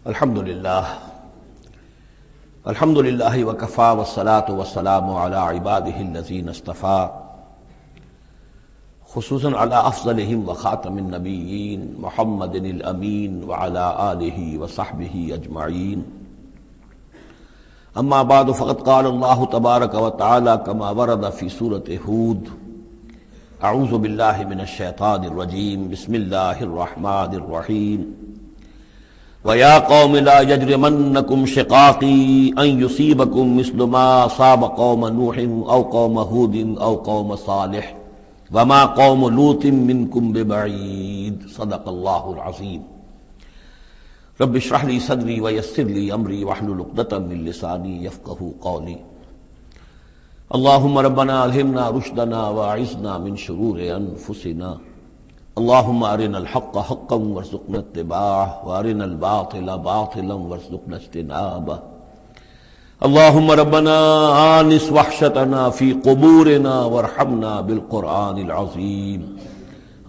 الحمد للہ وکفی والصلاة والسلام علی عباده الذین اصطفی خصوصا علی افضلہم وخاتم النبیین محمد الامین وعلی آلہ وصحبہ اجمعین اما بعد فقد قال اللہ تبارک وتعالی کما ورد فی سورۃ ہود اعوذ باللہ من الشیطان الرجیم بسم اللہ الرحمن الرحیم وَيَا قَوْمِ لَا يَجْرِمَنَّكُمْ شِقَاقِي أَن يُصِيبَكُمْ مِثْلُ مَا أَصَابَ قَوْمَ نُوحٍ أَوْ قَوْمَ هُودٍ أَوْ قَوْمَ صَالِحٍ وَمَا قَوْمُ لُوطٍ مِّنكُمْ بِبَعِيدٍ صدق اللہ العظیم۔ رب اشرح لي صدری ويسر لي أمری واحلل عقدۃ من لسانی يفقهوا قولی۔ اللهم ربنا ألهمنا رشدنا وأعذنا من شرور أنفسنا، اللهم أرنا الحق حقا وارزقنا اتباعه وأرنا الباطل باطلا وارزقنا اجتنابه، اللهم ربنا آنس وحشتنا في قبورنا وارحمنا بالقرآن العظيم،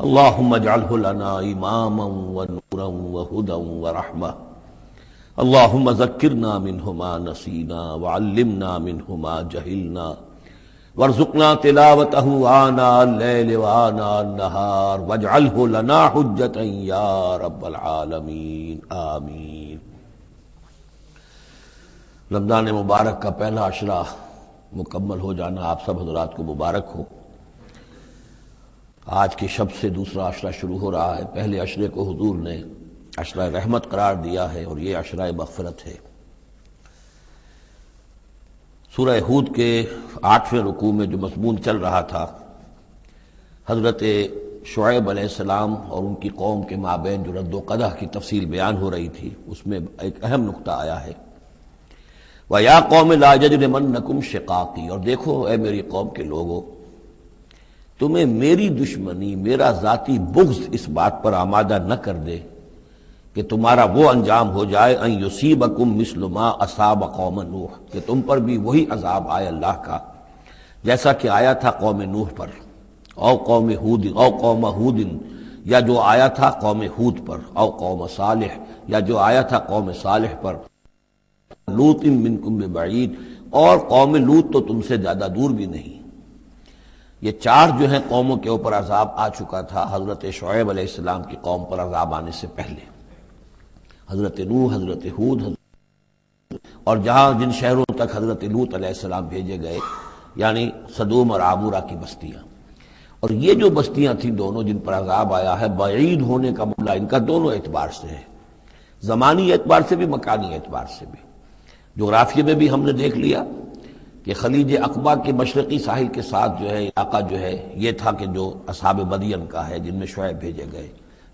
اللهم اجعله لنا إماما ونورا وهدى ورحمة، اللهم ذكرنا منه ما نسينا وعلمنا منه ما جهلنا وارزقنا تلاوته آناء الليل وآناء النهار واجعله لنا حجة يا رب العالمین آمین۔ رمضان مبارک کا پہلا عشرہ مکمل ہو جانا آپ سب حضرات کو مبارک ہو۔ آج کی شب سے دوسرا عشرہ شروع ہو رہا ہے۔ پہلے عشرے کو حضور نے عشرہ رحمت قرار دیا ہے اور یہ عشرہ مغفرت ہے۔ سورہ ہود کے 8ویں رکوع میں جو مضمون چل رہا تھا، حضرت شعیب علیہ السلام اور ان کی قوم کے مابین جو رد و قدح کی تفصیل بیان ہو رہی تھی، اس میں ایک اہم نقطہ آیا ہے وَيَا قَوْمِ لَا يَجْرِمَنَّكُمْ شِقَاقِي، اور دیکھو اے میری قوم کے لوگو، تمہیں میری دشمنی، میرا ذاتی بغض اس بات پر آمادہ نہ کر دے کہ تمہارا وہ انجام ہو جائے ان یصیبکم مثل ما اصاب قوم نوح، کہ تم پر بھی وہی عذاب آئے اللہ کا جیسا کہ آیا تھا قوم نوح پر، او قوم ہود، او قوم ہود، یا جو آیا تھا قوم ہود پر، او قوم صالح، یا جو آیا تھا قوم صالح پر، لوط منکم ببعید، اور قوم لوط تو تم سے زیادہ دور بھی نہیں۔ یہ چار جو ہیں قوموں کے اوپر عذاب آ چکا تھا حضرت شعیب علیہ السلام کی قوم پر عذاب آنے سے پہلے، حضرت نوح، حضرت ہود، اور جہاں جن شہروں تک حضرت لوط علیہ السلام بھیجے گئے، یعنی سدوم اور عامورہ کی بستیاں۔ اور یہ جو بستیاں تھیں دونوں جن پر عذاب آیا ہے، بعید ہونے کا معاملہ ان کا دونوں اعتبار سے ہے، زمانی اعتبار سے بھی، مکانی اعتبار سے بھی۔ جغرافیے میں بھی ہم نے دیکھ لیا کہ خلیج عقبہ کے مشرقی ساحل کے ساتھ جو ہے علاقہ جو ہے یہ تھا کہ جو اصحاب مدین کا ہے، جن میں شعیب بھیجے گئے۔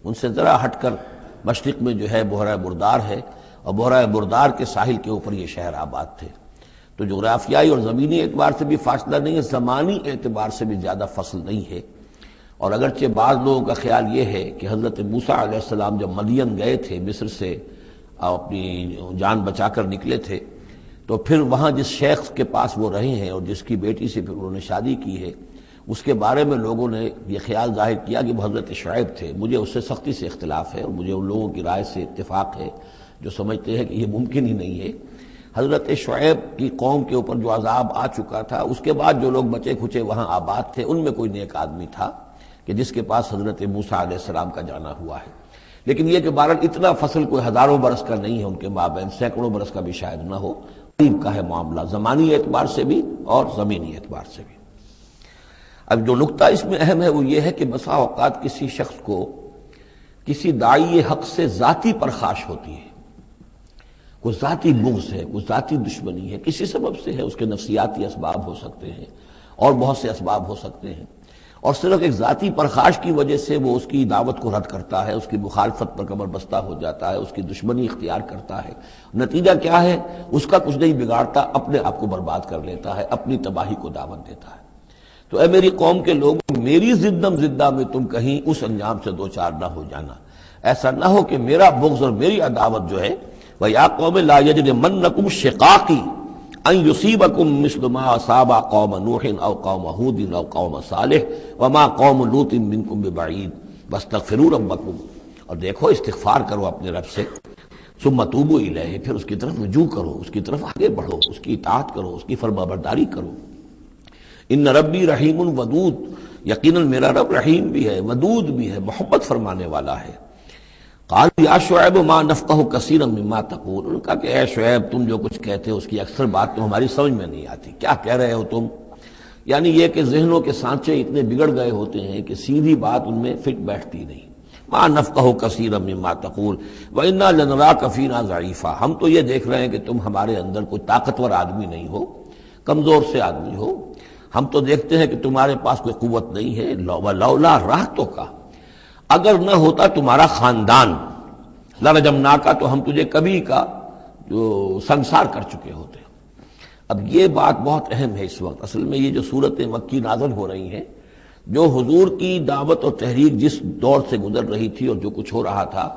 ان سے ذرا ہٹ کر مشرق میں جو ہے بحیرہ بردار ہے، اور بحیرہ بردار کے ساحل کے اوپر یہ شہر آباد تھے۔ تو جغرافیائی اور زمینی اعتبار سے بھی فاصلہ نہیں ہے، زمانی اعتبار سے بھی زیادہ فصل نہیں ہے۔ اور اگرچہ بعض لوگوں کا خیال یہ ہے کہ حضرت موسیٰ علیہ السلام جب مدین گئے تھے، مصر سے اپنی جان بچا کر نکلے تھے، تو پھر وہاں جس شیخ کے پاس وہ رہے ہیں اور جس کی بیٹی سے پھر انہوں نے شادی کی ہے، اس کے بارے میں لوگوں نے یہ خیال ظاہر کیا کہ وہ حضرت شعیب تھے۔ مجھے اس سے سختی سے اختلاف ہے، اور مجھے ان لوگوں کی رائے سے اتفاق ہے جو سمجھتے ہیں کہ یہ ممکن ہی نہیں ہے۔ حضرت شعیب کی قوم کے اوپر جو عذاب آ چکا تھا، اس کے بعد جو لوگ بچے کھچے وہاں آباد تھے، ان میں کوئی نیک آدمی تھا کہ جس کے پاس حضرت موسیٰ علیہ السلام کا جانا ہوا ہے۔ لیکن یہ کہ بہرحال اتنا فصل کوئی ہزاروں برس کا نہیں ہے ان کے مابین، سینکڑوں برس کا بھی شاید نہ ہو، قریب کا ہے معاملہ، زمانی اعتبار سے بھی اور زمینی اعتبار سے بھی۔ اب جو نقطہ اس میں اہم ہے وہ یہ ہے کہ بسا اوقات کسی شخص کو کسی داعی حق سے ذاتی پرخاش ہوتی ہے، کوئی ذاتی بغض ہے، کوئی ذاتی دشمنی ہے، کسی سبب سے ہے، اس کے نفسیاتی اسباب ہو سکتے ہیں اور بہت سے اسباب ہو سکتے ہیں، اور صرف ایک ذاتی پرخاش کی وجہ سے وہ اس کی دعوت کو رد کرتا ہے، اس کی مخالفت پر کمر بستہ ہو جاتا ہے، اس کی دشمنی اختیار کرتا ہے۔ نتیجہ کیا ہے؟ اس کا کچھ نہیں بگاڑتا، اپنے آپ کو برباد کر لیتا ہے، اپنی تباہی کو دعوت دیتا ہے۔ تو اے میری قوم کے لوگ، میری زدم زدہ میں تم کہیں اس انجام سے دوچار نہ ہو جانا، ایسا نہ ہو کہ میرا بغض اور میری عداوت جو ہے وَيَا قَوْمِ لَا يَجْرِمَنَّكُمْ شِقَاقِي أَن يُصِيبَكُمْ مِثْلُ مَا أَصَابَ قَوْمَ نُوحٍ أَوْ قَوْمَ هُودٍ أَوْ قَوْمَ صَالِحٍ وَمَا قَوْمُ لُوطٍ مِّنكُمْ بِبَعِيدٍ وَاسْتَغْفِرُوا رَبَّكُمْ، اور دیکھو استغفار کرو اپنے رب سے، ثم توبوا الیہ، پھر اس کی طرف رجوع کرو، اس کی طرف آگے بڑھو، اس کی اطاعت کرو، اس کی فرمانبرداری کرو۔ ان ربی رحیم ودود، یقیناً میرا رب رحیم بھی ہے، ودود بھی ہے، محبت فرمانے والا ہے۔ قالوا یا شعیب ما نفقہ کثیرا مما تقول، انہوں نے کہا کہ اے شعیب تم جو کچھ کہتے ہو اس کی اکثر بات تو ہماری سمجھ میں نہیں آتی، کیا کہہ رہے ہو تم؟ یعنی یہ کہ ذہنوں کے سانچے اتنے بگڑ گئے ہوتے ہیں کہ سیدھی بات ان میں فٹ بیٹھتی نہیں۔ ما نفقہ کثیرا مما تقول وانا لنراک فینا ضعیفا، ہم تو یہ دیکھ رہے ہیں کہ تم ہمارے اندر کوئی طاقتور آدمی نہیں ہو، کمزور سے آدمی ہو، ہم تو دیکھتے ہیں کہ تمہارے پاس کوئی قوت نہیں ہے۔ لولا رہتک، اگر نہ ہوتا تمہارا خاندان، لرجمناک، تو ہم تجھے کبھی کا جو سنسار کر چکے ہوتے۔ اب یہ بات بہت اہم ہے اس وقت، اصل میں یہ جو صورتیں مکی نازل ہو رہی ہیں، جو حضور کی دعوت اور تحریک جس دور سے گزر رہی تھی اور جو کچھ ہو رہا تھا،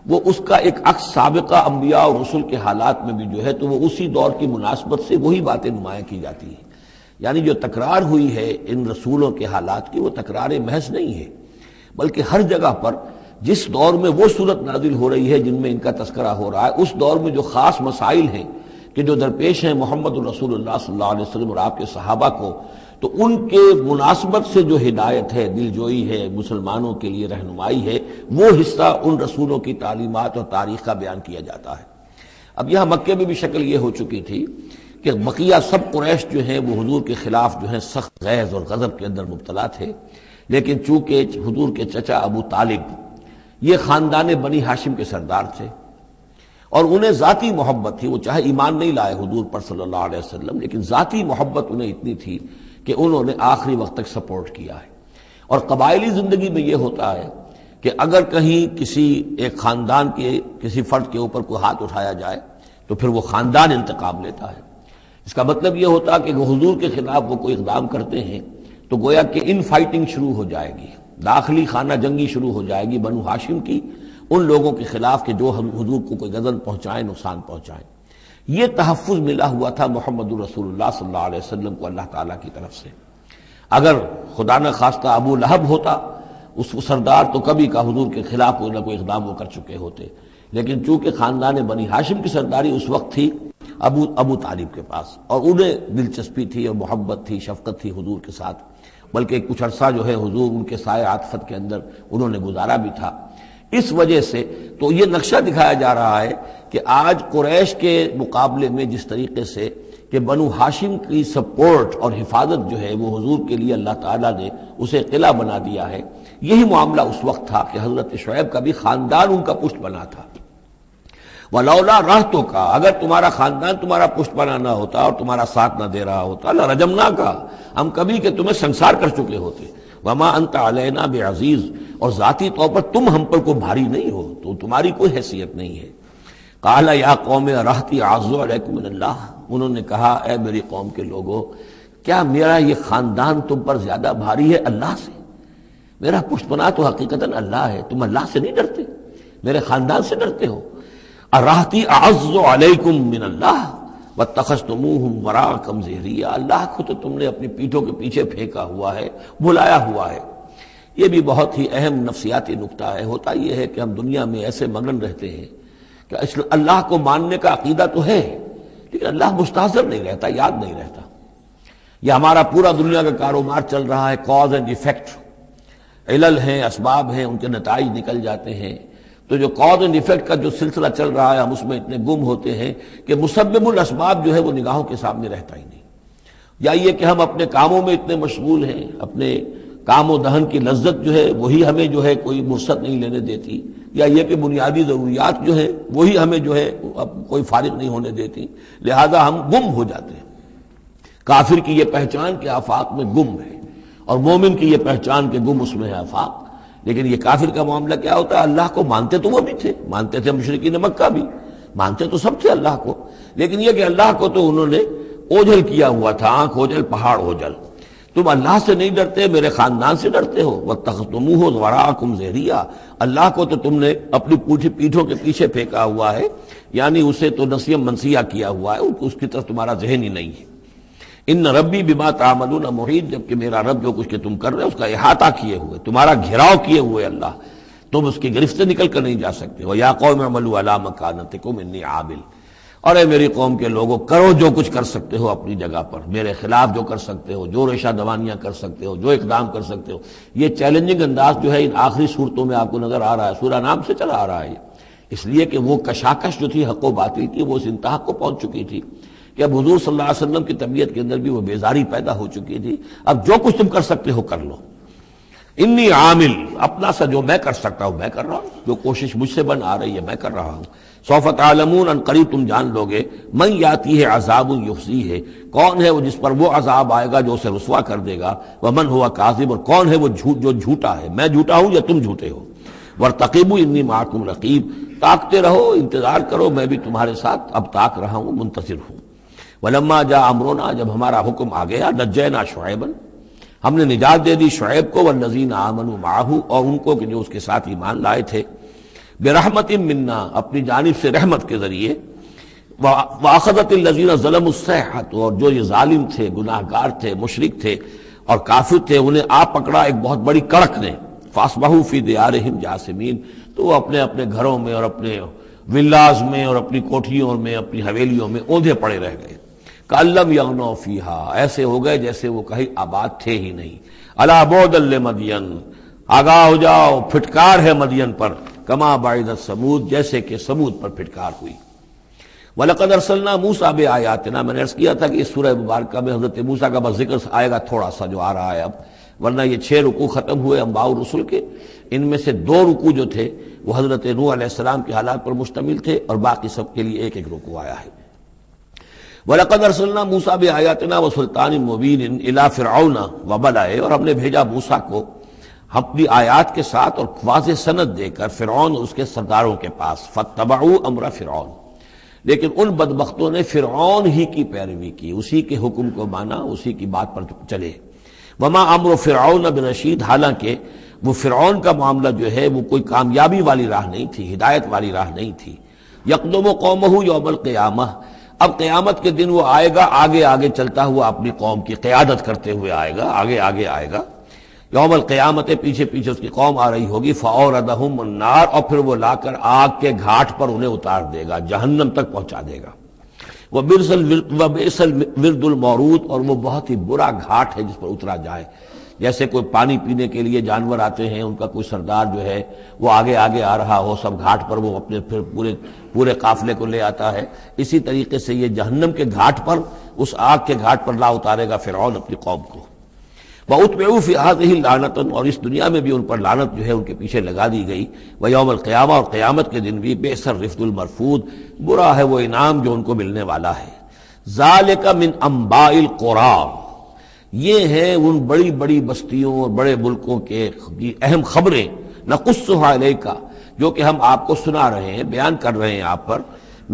وہ اس کا ایک عکس سابقہ انبیاء اور رسل کے حالات میں بھی جو ہے تو وہ اسی دور کی مناسبت سے وہی باتیں نمایاں کی جاتی ہیں۔ یعنی جو تکرار ہوئی ہے ان رسولوں کے حالات کی، وہ تکرار محض نہیں ہے، بلکہ ہر جگہ پر جس دور میں وہ صورت نازل ہو رہی ہے جن میں ان کا تذکرہ ہو رہا ہے، اس دور میں جو خاص مسائل ہیں کہ جو درپیش ہیں محمد الرسول اللہ صلی اللہ علیہ وسلم اور آپ کے صحابہ کو، تو ان کے مناسبت سے جو ہدایت ہے، دل جوئی ہے، مسلمانوں کے لیے رہنمائی ہے، وہ حصہ ان رسولوں کی تعلیمات اور تاریخ کا بیان کیا جاتا ہے۔ اب یہاں مکے میں بھی شکل یہ ہو چکی تھی کہ بقیہ سب قریش جو ہیں وہ حضور کے خلاف جو ہیں سخت غیظ اور غضب کے اندر مبتلا تھے، لیکن چونکہ حضور کے چچا ابو طالب یہ خاندان بنی ہاشم کے سردار تھے اور انہیں ذاتی محبت تھی، وہ چاہے ایمان نہیں لائے حضور پر صلی اللہ علیہ وسلم، لیکن ذاتی محبت انہیں اتنی تھی کہ انہوں نے آخری وقت تک سپورٹ کیا ہے۔ اور قبائلی زندگی میں یہ ہوتا ہے کہ اگر کہیں کسی ایک خاندان کے کسی فرد کے اوپر کوئی ہاتھ اٹھایا جائے تو پھر وہ خاندان انتقام لیتا ہے۔ اس کا مطلب یہ ہوتا کہ وہ حضور کے خلاف وہ کوئی اقدام کرتے ہیں تو گویا کہ ان فائٹنگ شروع ہو جائے گی، داخلی خانہ جنگی شروع ہو جائے گی بنو ہاشم کی ان لوگوں کے خلاف کہ جو حضور کو کوئی غضب پہنچائیں، نقصان پہنچائیں۔ یہ تحفظ ملا ہوا تھا محمد الرسول اللہ صلی اللہ علیہ وسلم کو اللہ تعالیٰ کی طرف سے۔ اگر خدا نہ خواستہ ابو لہب ہوتا اس سردار، تو کبھی کا حضور کے خلاف کوئی نہ کوئی اقدام وہ کر چکے ہوتے، لیکن چونکہ خاندان بنی ہاشم کی سرداری اس وقت تھی ابو طالب کے پاس، اور انہیں دلچسپی تھی اور محبت تھی، شفقت تھی حضور کے ساتھ، بلکہ کچھ عرصہ جو ہے حضور ان کے سائے عاطفت کے اندر انہوں نے گزارا بھی تھا۔ اس وجہ سے تو یہ نقشہ دکھایا جا رہا ہے کہ آج قریش کے مقابلے میں جس طریقے سے کہ بنو ہاشم کی سپورٹ اور حفاظت جو ہے وہ حضور کے لیے اللہ تعالیٰ نے اسے قلعہ بنا دیا ہے، یہی معاملہ اس وقت تھا کہ حضرت شعیب کا بھی خاندان ان کا پشت بنا تھا۔ وَلَوْلَا رَحْتُكَ، اگر تمہارا خاندان تمہارا پشت بنا نہ ہوتا اور تمہارا ساتھ نہ دے رہا ہوتا، لَرَجَمْنَاكَ، ہم کبھی کہ تمہیں سنسار کر چکے ہوتے۔ وَمَا أَنْتَ عَلَيْنَا بِعَزِيزٍ، اور ذاتی طور پر تم ہم پر کوئی بھاری نہیں ہو، تو تمہاری کوئی حیثیت نہیں ہے۔ قَالَ يَا قَوْمِ رَحْتِي أَعَزُّ عَلَيْكُم مِّنَ اللَّهِ، انہوں نے کہا اے میری قوم کے لوگوں، کیا میرا یہ خاندان تم پر زیادہ بھاری ہے اللہ سے؟ میرا پشت بنا تو حقیقتاً اللہ ہے، تم اللہ سے نہیں ڈرتے، میرے خاندان سے ڈرتے ہو۔ رحتی اعز علیکم من اللہ واتخذتموہم وراءکم ظہریا، اللہ کو تو تم نے اپنی پیٹھوں کے پیچھے پھینکا ہوا ہے، بلایا ہوا ہے۔ یہ بھی بہت ہی اہم نفسیاتی نکتہ ہے۔ ہوتا یہ ہے کہ ہم دنیا میں ایسے مگن رہتے ہیں کہ اللہ کو ماننے کا عقیدہ تو ہے، لیکن اللہ مستحضر نہیں رہتا، یاد نہیں رہتا۔ یہ ہمارا پورا دنیا کا کاروبار چل رہا ہے، کاز اینڈ ایفیکٹ، علل ہیں، اسباب ہیں، ان کے نتائج نکل جاتے ہیں۔ تو جو کاز اینڈ ایفیکٹ کا جو سلسلہ چل رہا ہے، ہم اس میں اتنے گم ہوتے ہیں کہ مسبب الاسباب جو ہے وہ نگاہوں کے سامنے رہتا ہی نہیں۔ یا یہ کہ ہم اپنے کاموں میں اتنے مشغول ہیں، اپنے کام و دہن کی لذت جو ہے وہی ہمیں جو ہے کوئی فرصت نہیں لینے دیتی، یا یہ کہ بنیادی ضروریات جو ہے وہی ہمیں جو ہے اب کوئی فارغ نہیں ہونے دیتی، لہذا ہم گم ہو جاتے ہیں۔ کافر کی یہ پہچان کے آفاق میں گم ہے، اور مومن کی یہ پہچان کے گم اس میں ہے آفاق۔ لیکن یہ کافر کا معاملہ کیا ہوتا ہے؟ اللہ کو مانتے تو وہ بھی تھے، مانتے تھے مشرکین مکہ بھی، مانتے تو سب تھے اللہ کو، لیکن یہ کہ اللہ کو تو انہوں نے اوجھل کیا ہوا تھا، آنکھ اوجھل پہاڑ اوجھل۔ تم اللہ سے نہیں ڈرتے، میرے خاندان سے ڈرتے ہو۔ وَاتَّخَذْتُمُوهُ وَرَاءَكُمْ ظِهْرِيًّا، اللہ کو تو تم نے اپنی پیٹھوں کے پیچھے پھینکا ہوا ہے، یعنی اسے تو نسیم منسیہ کیا ہوا ہے، اس کی طرف تمہارا ذہن ہی نہیں ہے۔ ان ربی بما تعملون محیط، جبکہ میرا رب جو کچھ کہ تم کر رہے ہو اس کا احاطہ کیے ہوئے، تمہارا گھیراؤ کیے ہوئے اللہ تم اس کی گرفت سے نکل کر نہیں جا سکتے ہو. یا قوم اعملوا علی مکانتکم انی عامل، اور اے میری قوم کے لوگوں کرو جو کچھ کر سکتے ہو اپنی جگہ پر، میرے خلاف جو کر سکتے ہو، جو ریشہ دوانیاں کر سکتے ہو، جو اقدام کر سکتے ہو. یہ چیلنجنگ انداز جو ہے ان آخری صورتوں میں آپ کو نظر آ رہا ہے، سورہ نام سے چلا آ رہا ہے، اس لیے کہ وہ کشاکش جو تھی حق و باطل کی وہ اس انتہا کو پہنچ چکی تھی کہ اب حضور صلی اللہ علیہ وسلم کی طبیعت کے اندر بھی وہ بیزاری پیدا ہو چکی تھی. اب جو کچھ تم کر سکتے ہو کر لو. انی عامل، اپنا سا جو میں کر سکتا ہوں میں کر رہا ہوں، جو کوشش مجھ سے بن آ رہی ہے میں کر رہا ہوں. سوف تعلمون، ان قریب تم جان لو گے، من یاتی ہے عذاب یخزیہ ہے، کون ہے وہ جس پر وہ عذاب آئے گا جو اسے رسوا کر دے گا، ومن ہوا کاذب، اور کون ہے وہ جو جھوٹا ہے، میں جھوٹا ہوں یا تم جھوٹے ہو. وارتقبوا انی معکم رقیب، تاکتے رہو، انتظار کرو، میں بھی تمہارے ساتھ اب تاک رہا ہوں، منتظر ہوں. ولما جاء امرنا، جب ہمارا حکم آ گیا، نجینا شعیبا، ہم نے نجات دے دی شعیب کو، والذین آمنوا معہ، اور ان کو کہ جو اس کے ساتھ ایمان لائے تھے، برحمت منا، اپنی جانب سے رحمت کے ذریعے، واخذت الذین ظلموا الصیحۃ، اور جو یہ ظالم تھے، گناہ گار تھے، مشرک تھے اور کافر تھے، انہیں آ پکڑا ایک بہت بڑی کڑک نے. فاصبحوا فی دیارہم جاثمین، تو وہ اپنے اپنے گھروں میں اور اپنے ولاز میں اور اپنی کوٹھیوں میں، اپنی حویلیوں میں اوندھے پڑے رہ گئے. کأن لم یغنوا فیہا، ایسے ہو گئے جیسے وہ کہیں آباد تھے ہی نہیں. الا بعدا لمدین، آگاہ ہو جاؤ، پھٹکار ہے مدین پر، کما بعدت ثمود، جیسے کہ ثمود پر پھٹکار ہوئی. وَلَقَدْ أَرْسَلْنَا مُوسَىٰ بِآيَاتِنَا، میں نے عرض کیا تھا کہ اس سورہ مبارکہ میں حضرت موسیٰ کا بس ذکر آئے گا تھوڑا سا جو آ رہا ہے اب، ورنہ یہ 6 رکوع ختم ہوئے انبیاء و رسل کے، ان میں سے 2 رکوع جو تھے وہ حضرت نوح علیہ السلام کے حالات پر مشتمل تھے، اور باقی سب کے لیے ایک ایک رکوع آیا ہے. وَلَقَدْ أَرْسَلْنَا مُوسَىٰ بِآيَاتِنَا وَسُلْطَانٍ مُّبِينٍ إِلَىٰ فِرْعَوْنَ وَمَلَئِهِ، اور ہم نے بھیجا موسیٰ کو اپنی آیات کے ساتھ اور واضح سند دے کر فرعون اور اس کے سرداروں کے پاس. فَاتَّبَعُوا أَمْرَ فِرْعَوْنَ، لیکن ان بدبختوں نے فرعون ہی کی پیروی کی، اسی کے حکم کو مانا، اسی کی بات پر چلے. وما امر فرعون برشید، حالانکہ وہ فرعون کا معاملہ جو ہے وہ کوئی کامیابی والی راہ نہیں تھی، ہدایت والی راہ نہیں تھی. یقدم قومہ یوم القیامہ، اب قیامت کے دن وہ آئے گا آگے آگے چلتا ہوا، اپنی قوم کی قیادت کرتے ہوئے آئے گا، آگے آگے آئے گا. یوم القیامت، پیچھے پیچھے اس کی قوم آ رہی ہوگی. فاوردہم النار، اور پھر وہ لا کر آگ کے گھاٹ پر انہیں اتار دے گا، جہنم تک پہنچا دے گا. وبئس الورد المورود، اور وہ بہت ہی برا گھاٹ ہے جس پر اترا جائے. جیسے کوئی پانی پینے کے لیے جانور آتے ہیں، ان کا کوئی سردار جو ہے وہ آگے آگے آ رہا ہو، سب گھاٹ پر وہ اپنے پھر پورے قافلے کو لے آتا ہے، اسی طریقے سے یہ جہنم کے گھاٹ پر، اس آگ کے گھاٹ پر لا اتارے گا فرعون اپنی قوم کو. وَأُتْبِعُوا فِي هَٰذِهِ لَعْنَةً، اور اس دنیا میں بھی ان پر لعنت جو ہے ان کے پیچھے لگا دی گئی. وَيَوْمَ الْقِيَامَةِ، اور قیامت کے دن بھی بِئْسَ الرِّفْدُ الْمَرْفُودُ، برا ہے وہ انعام جو ان کو ملنے والا ہے. ذَلِكَ مِنْ أَنْبَاءِ الْقُرَىٰ، یہ ہیں ان بڑی بڑی بستیوں اور بڑے ملکوں کے اہم خبریں. نَقُصُّهَا عَلَيْكَ، جو کہ ہم آپ کو سنا رہے ہیں، بیان کر رہے ہیں آپ پر.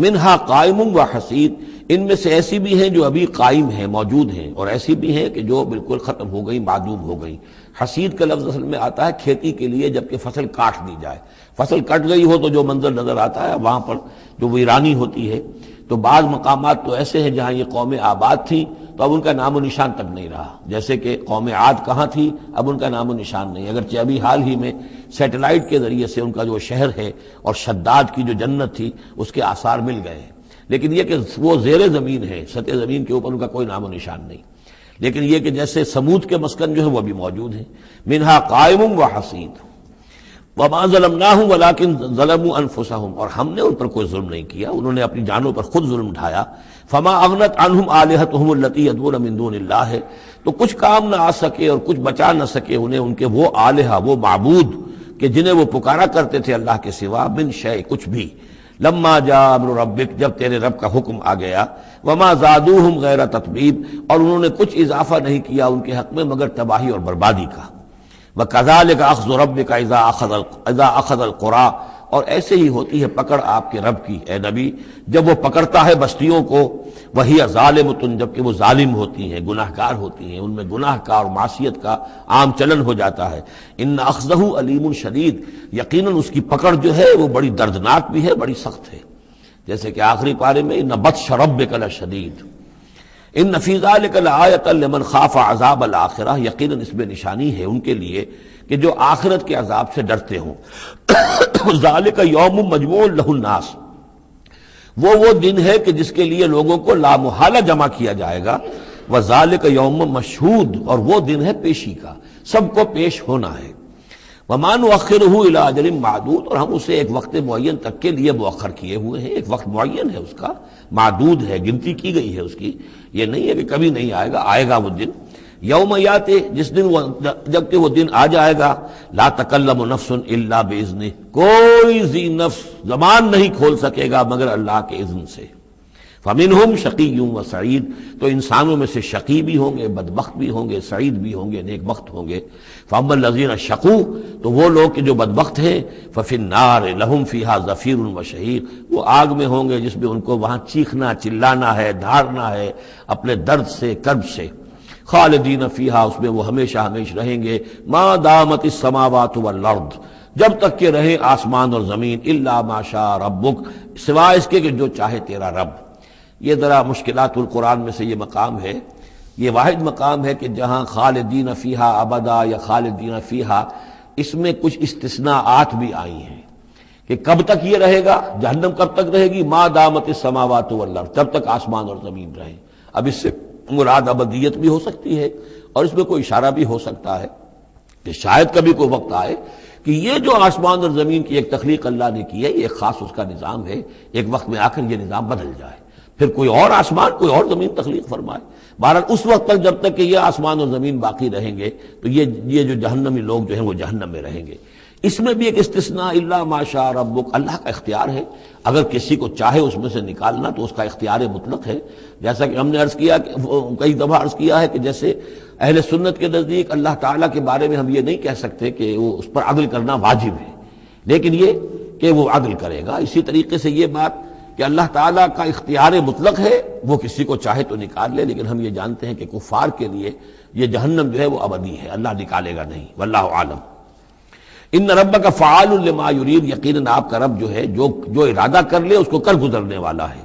منہا قائم و حسید، ان میں سے ایسی بھی ہیں جو ابھی قائم ہیں، موجود ہیں، اور ایسی بھی ہیں کہ جو بالکل ختم ہو گئی، معدوم ہو گئی. حسید کا لفظ اصل میں آتا ہے کھیتی کے لیے، جبکہ فصل کاٹ دی جائے. فصل کٹ گئی ہو تو جو منظر نظر آتا ہے وہاں پر جو ویرانی ہوتی ہے. تو بعض مقامات تو ایسے ہیں جہاں یہ قومیں آباد تھیں تو اب ان کا نام و نشان تک نہیں رہا، جیسے کہ قوم عاد کہاں تھی، اب ان کا نام و نشان نہیں. اگرچہ ابھی حال ہی میں سیٹلائٹ کے ذریعے سے ان کا جو شہر ہے اور شداد کی جو جنت تھی اس کے آثار مل گئے ہیں، لیکن یہ کہ وہ زیر زمین ہے، سطح زمین کے اوپر ان کا کوئی نام و نشان نہیں. لیکن یہ کہ جیسے سمود کے مسکن جو ہے وہ بھی موجود ہیں. منہا قائم و حسید. وما ظلمناہم ولکن ظلموا انفسہم، اور ہم نے ان پر کوئی ظلم نہیں کیا، انہوں نے اپنی جانوں پر خود ظلم اٹھایا. فما اغنت عنہم آلہتہم التی یدعون من دون اللہ، تو کچھ کام نہ آ سکے اور کچھ بچا نہ سکے انہیں ان کے وہ آلہہ، وہ معبود کہ جنہیں وہ پکارا کرتے تھے اللہ کے سوا. من شیء، کچھ بھی. لما جاء امر ربک، جب تیرے رب کا حکم آ گیا. وما زادوہم غیر تتبیب، اور انہوں نے کچھ اضافہ نہیں کیا ان کے حق میں مگر تباہی اور بربادی کا. وَكَذَلِكَ أَخْذُ رَبِّكَ إِذَا أَخَذَ الْقُرَىٰ، اور ایسے ہی ہوتی ہے پکڑ آپ کے رب کی اے نبی جب وہ پکڑتا ہے بستیوں کو. وَهِيَ ظَالِمَةٌ، جبکہ وہ ظالم ہوتی ہیں، گناہ گار ہوتی ہیں، ان میں گناہ کا اور معصیت کا عام چلن ہو جاتا ہے. إِنَّ أَخْذَهُ عَلِيمٌ شَدِيدٌ، یقیناً اس کی پکڑ جو ہے وہ بڑی دردناک بھی ہے، بڑی سخت ہے. جیسے کہ آخری پارے میں إِنَّ بَطْشَ رَبِّكَ لَشَدِيدٌ. ان فی ذلک لآیۃ لمن خاف عذاب الآخرہ، یقیناً اس میں نشانی ہے ان کے لیے کہ جو آخرت کے عذاب سے ڈرتے ہوں۔ ذالک یوم مجموع لہ الناس، وہ دن ہے کہ جس کے لیے لوگوں کو لامحالہ جمع کیا جائے گا۔ وذالک یوم مشہود، اور وہ دن ہے پیشی کا، سب کو پیش ہونا ہے۔ وما نؤخرہ الی اجل معدود، اور ہم اسے ایک وقت معین تک کے لیے مؤخر کیے ہوئے ہیں، ایک وقت معین ہے اس کا، معدود ہے، گنتی کی گئی ہے اس کی، یہ نہیں ہے کہ کبھی نہیں آئے گا، آئے گا وہ دن۔ یوم یاتی، جس دن جب کہ وہ دن آ جائے گا، لا تکلم نفس الا باذنہ، کوئی ذی نفس زبان نہیں کھول سکے گا مگر اللہ کے اذن سے۔ فمنہم شقی و سعید، تو انسانوں میں سے شقی بھی ہوں گے، بدبخت بھی ہوں گے، سعید بھی ہوں گے، نیک بخت ہوں گے۔ فاما الذین شقوا، تو وہ لوگ کہ جو بدبخت ہیں، ففی النار لہم فیہا زفیر و شہیق، وہ آگ میں ہوں گے جس میں ان کو وہاں چیخنا چلانا ہے، دھاڑنا ہے اپنے درد سے، کرب سے۔ خالدین فیہا، اس میں وہ ہمیشہ ہمیش رہیں گے۔ ما دامت السماوات والارض، جب تک کہ رہیں آسمان اور زمین، الا ما شاء ربک، سوائے اس کے کہ جو چاہے تیرا رب۔ یہ ذرا مشکلات القرآن میں سے یہ مقام ہے، یہ واحد مقام ہے کہ جہاں خالدین فیہا ابدا یا خالدین فیہا، اس میں کچھ استثناءات بھی آئی ہیں کہ کب تک یہ رہے گا، جہنم کب تک رہے گی، ما دامت السماوات والارض، جب تک آسمان اور زمین رہیں۔ اب اس سے مراد ابدیت بھی ہو سکتی ہے، اور اس میں کوئی اشارہ بھی ہو سکتا ہے کہ شاید کبھی کوئی وقت آئے کہ یہ جو آسمان اور زمین کی ایک تخلیق اللہ نے کی ہے، یہ ایک خاص اس کا نظام ہے، ایک وقت میں آ کر یہ نظام بدل جائے، پھر کوئی اور آسمان کوئی اور زمین تخلیق فرمائے۔ بہرحال اس وقت تک جب تک کہ یہ آسمان اور زمین باقی رہیں گے تو یہ جو جہنمی لوگ جو ہیں وہ جہنم میں رہیں گے۔ اس میں بھی ایک استثناء، الا ما شاء ربک، اللہ کا اختیار ہے، اگر کسی کو چاہے اس میں سے نکالنا تو اس کا اختیار مطلق ہے۔ جیسا کہ ہم نے عرض کیا، کئی دفعہ عرض کیا ہے کہ جیسے اہل سنت کے نزدیک اللہ تعالیٰ کے بارے میں ہم یہ نہیں کہہ سکتے کہ وہ اس پر عدل کرنا واجب ہے، لیکن یہ کہ وہ عدل کرے گا۔ اسی طریقے سے یہ بات کہ اللہ تعالیٰ کا اختیار مطلق ہے، وہ کسی کو چاہے تو نکال لے، لیکن ہم یہ جانتے ہیں کہ کفار کے لیے یہ جہنم جو ہے وہ ابدی ہے، اللہ نکالے گا نہیں، واللہ عالم۔ ان ربک فعال لما یرید، یقیناً آپ کا رب جو ہے جو ارادہ کر لے اس کو کر گزرنے والا ہے۔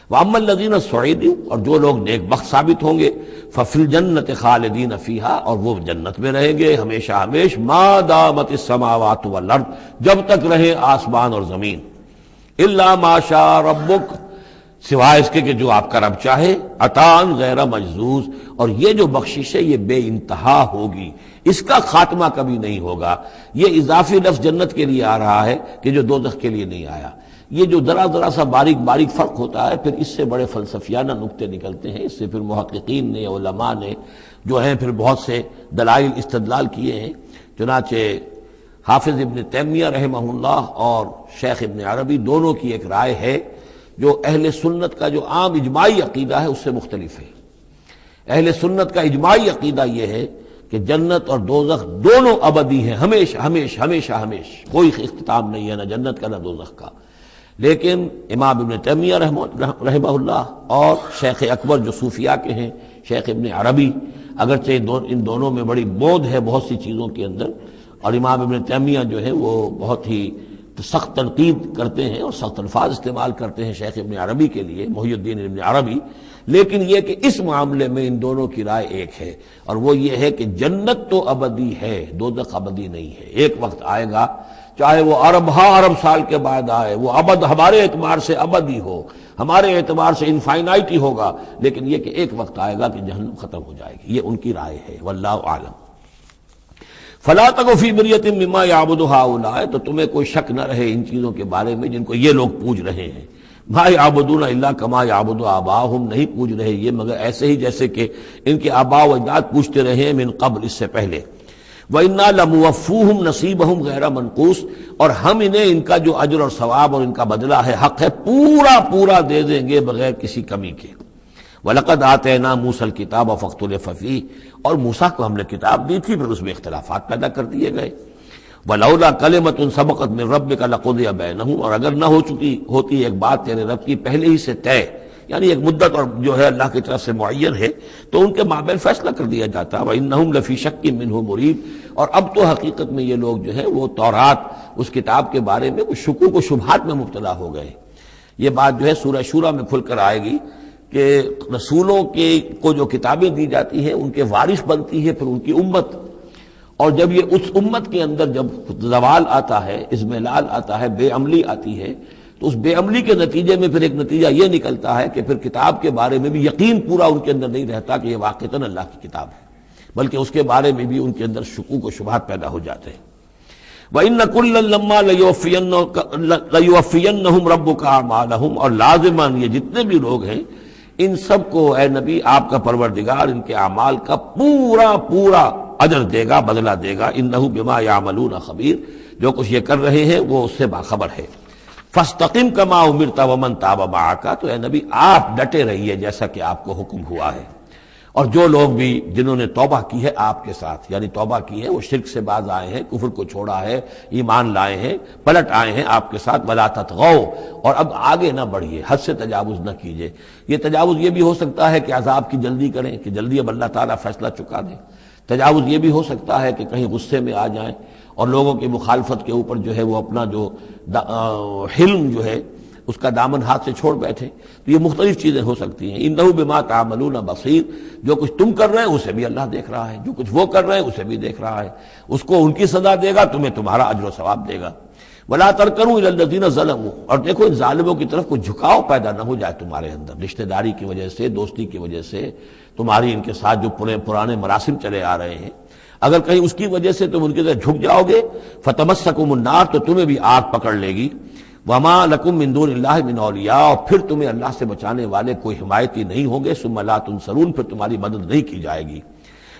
واما الذین سعدوا، اور جو لوگ نیک بخت ثابت ہوں گے، ففی الجنۃ خالدین فیہا، اور وہ جنت میں رہیں گے ہمیشہ ہمیش، ما دامت السماوات والارض، جب تک رہے آسمان اور زمین۔ الا ما شاء ربک، سوائے اس کے کہ جو آپ کا رب چاہے، عطاء غیر مجزوز، اور یہ جو بخشش ہے یہ بے انتہا ہوگی، اس کا خاتمہ کبھی نہیں ہوگا۔ یہ اضافی لفظ جنت کے لیے آ رہا ہے کہ جو دوزخ کے لیے نہیں آیا۔ یہ جو ذرا سا باریک فرق ہوتا ہے، پھر اس سے بڑے فلسفیانہ نکتے نکلتے ہیں، اس سے پھر محققین نے، علماء نے جو ہیں پھر بہت سے دلائل استدلال کیے ہیں۔ چنانچہ حافظ ابن تیمیہ رحمہ اللہ اور شیخ ابن عربی دونوں کی ایک رائے ہے جو اہل سنت کا جو عام اجماعی عقیدہ ہے اس سے مختلف ہے۔ اہل سنت کا اجماعی عقیدہ یہ ہے کہ جنت اور دوزخ دونوں ابدی ہیں، ہمیشہ، کوئی اختتام نہیں ہے، نہ جنت کا نہ دوزخ کا۔ لیکن امام ابن تیمیہ رحمہ اللہ اور شیخ اکبر جو صوفیاء کے ہیں، شیخ ابن عربی، اگرچہ ان دونوں میں بڑی بود ہے بہت سی چیزوں کے اندر، اور امام ابن تیمیہ جو ہے وہ بہت ہی سخت تنقید کرتے ہیں اور سخت الفاظ استعمال کرتے ہیں شیخ ابن عربی کے لیے، محی الدین ابن عربی، لیکن یہ کہ اس معاملے میں ان دونوں کی رائے ایک ہے، اور وہ یہ ہے کہ جنت تو ابدی ہے، دوزخ ابدی نہیں ہے۔ ایک وقت آئے گا، چاہے وہ ارب سال کے بعد آئے، وہ ابد ہمارے اعتبار سے ابدی ہو، ہمارے اعتبار سے انفائنائٹی ہوگا، لیکن یہ کہ ایک وقت آئے گا کہ جہنم ختم ہو جائے گی، یہ ان کی رائے ہے، واللہ عالم۔ فلا تک فی مریۃ مما یعبد ہؤلاء، تو تمہیں کوئی شک نہ رہے ان چیزوں کے بارے میں جن کو یہ لوگ پوج رہے ہیں۔ ما یعبدون الا کما یعبد آباؤہم، نہیں پوج رہے یہ مگر ایسے ہی جیسے کہ ان کے آباء و اجداد پوجتے رہے ہیں من قبل، اس سے پہلے۔ وَإِنَّا لَمُوَفُّوهُمْ نَصِيبَهُمْ غَيْرَ مَنقُوص، اور ہم انہیں ان کا جو اجر اور ثواب اور ان کا بدلہ ہے، حق ہے، پورا دے دیں گے بغیر کسی کمی کے۔ وَلَقَدْ آتَيْنَا مُوسَى الْكِتَابَ فَاخْتُلِفَ فِيهِ، اور موسیٰ کو ہم نے کتاب دی تھی پھر اس میں اختلافات پیدا کر دیے گئے۔ وَلَوْلَا كَلِمَةٌ سَبَقَتْ مِن رَّبِّكَ لَقُضِيَ بَيْنَهُمْ، اور اگر نہ ہوتی ایک بات تیرے رب کی پہلے ہی سے طے، یعنی ایک مدت اور جو ہے اللہ کی طرف سے معین ہے، تو ان کے مابین فیصلہ کر دیا جاتا۔ وَإِنَّهُمْ لَفِي شَكٍّ مِّنْهُ مُرِيبٍ، اور اب تو حقیقت میں یہ لوگ جو ہے وہ تورات اس کتاب کے بارے میں کچھ شکوک و شبہات میں مبتلا ہو گئے۔ یہ بات جو ہے سورہ شورى میں کھل کر آئے گی کہ رسولوں کے کو جو کتابیں دی جاتی ہیں ان کے وارث بنتی ہے پھر ان کی امت، اور جب یہ اس امت کے اندر جب زوال آتا ہے، اضمحلال آتا ہے، بے عملی آتی ہے، تو اس بے عملی کے نتیجے میں پھر ایک نتیجہ یہ نکلتا ہے کہ پھر کتاب کے بارے میں بھی یقین پورا ان کے اندر نہیں رہتا کہ یہ واقعتاً اللہ کی کتاب ہے، بلکہ اس کے بارے میں بھی ان کے اندر شکوک و شبہات پیدا ہو جاتے ہیں۔ وَإِنَّ كُلًّا لَمَّا لَيُوَفِّيَنَّهُمْ رَبُّكَ أَعْمَالَهُمْ، اور لازماً یہ جتنے بھی لوگ ہیں ان سب کو اے نبی آپ کا پروردگار ان کے اعمال کا پورا پورا اجر دے گا، بدلہ دے گا۔ انہ بما یعملون خبیر، جو کچھ یہ کر رہے ہیں وہ اس سے باخبر ہے۔ فاستقم کما امرت ومن تاب معک، تو اے نبی آپ ڈٹے رہیے جیسا کہ آپ کو حکم ہوا ہے، اور جو لوگ بھی جنہوں نے توبہ کی ہے آپ کے ساتھ، یعنی توبہ کی ہے، وہ شرک سے باز آئے ہیں، کفر کو چھوڑا ہے، ایمان لائے ہیں، پلٹ آئے ہیں آپ کے ساتھ، ولا تطغوا، اور اب آگے نہ بڑھیے، حد سے تجاوز نہ کیجیے۔ یہ تجاوز یہ بھی ہو سکتا ہے کہ عذاب کی جلدی کریں، کہ جلدی اب اللہ تعالیٰ فیصلہ چکا دیں۔ تجاوز یہ بھی ہو سکتا ہے کہ کہیں غصے میں آ جائیں اور لوگوں کی مخالفت کے اوپر جو ہے وہ اپنا جو حلم جو ہے اس کا دامن ہاتھ سے چھوڑ بیٹھے، تو یہ مختلف چیزیں ہو سکتی ہیں۔ انہ بما تعملون بصیر، جو کچھ تم کر رہے ہیں اسے بھی اللہ دیکھ رہا ہے، جو کچھ وہ کر رہے ہیں اسے بھی دیکھ رہا ہے، اس کو ان کی سزا دے گا، تمہیں تمہارا اجر و ثواب دے گا۔ ولا ترکنوا الی الذین ظلموا، اور دیکھو ان ظالموں کی طرف کوئی جھکاؤ پیدا نہ ہو جائے تمہارے اندر، رشتہ داری کی وجہ سے، دوستی کی وجہ سے، تمہاری ان کے ساتھ جو پرانے مراسم چلے آ رہے ہیں، اگر کہیں اس کی وجہ سے تم ان کی طرف جھک جاؤ گے، فتمسکم النار، تو تمہیں بھی آگ پکڑ لے گی۔ وما لکم من دون اللہ من اولیاء، اور پھر تمہیں اللہ سے بچانے والے کوئی حمایتی نہیں ہوں گے، ثم لا تنصرون، پھر تمہاری مدد نہیں کی جائے گی۔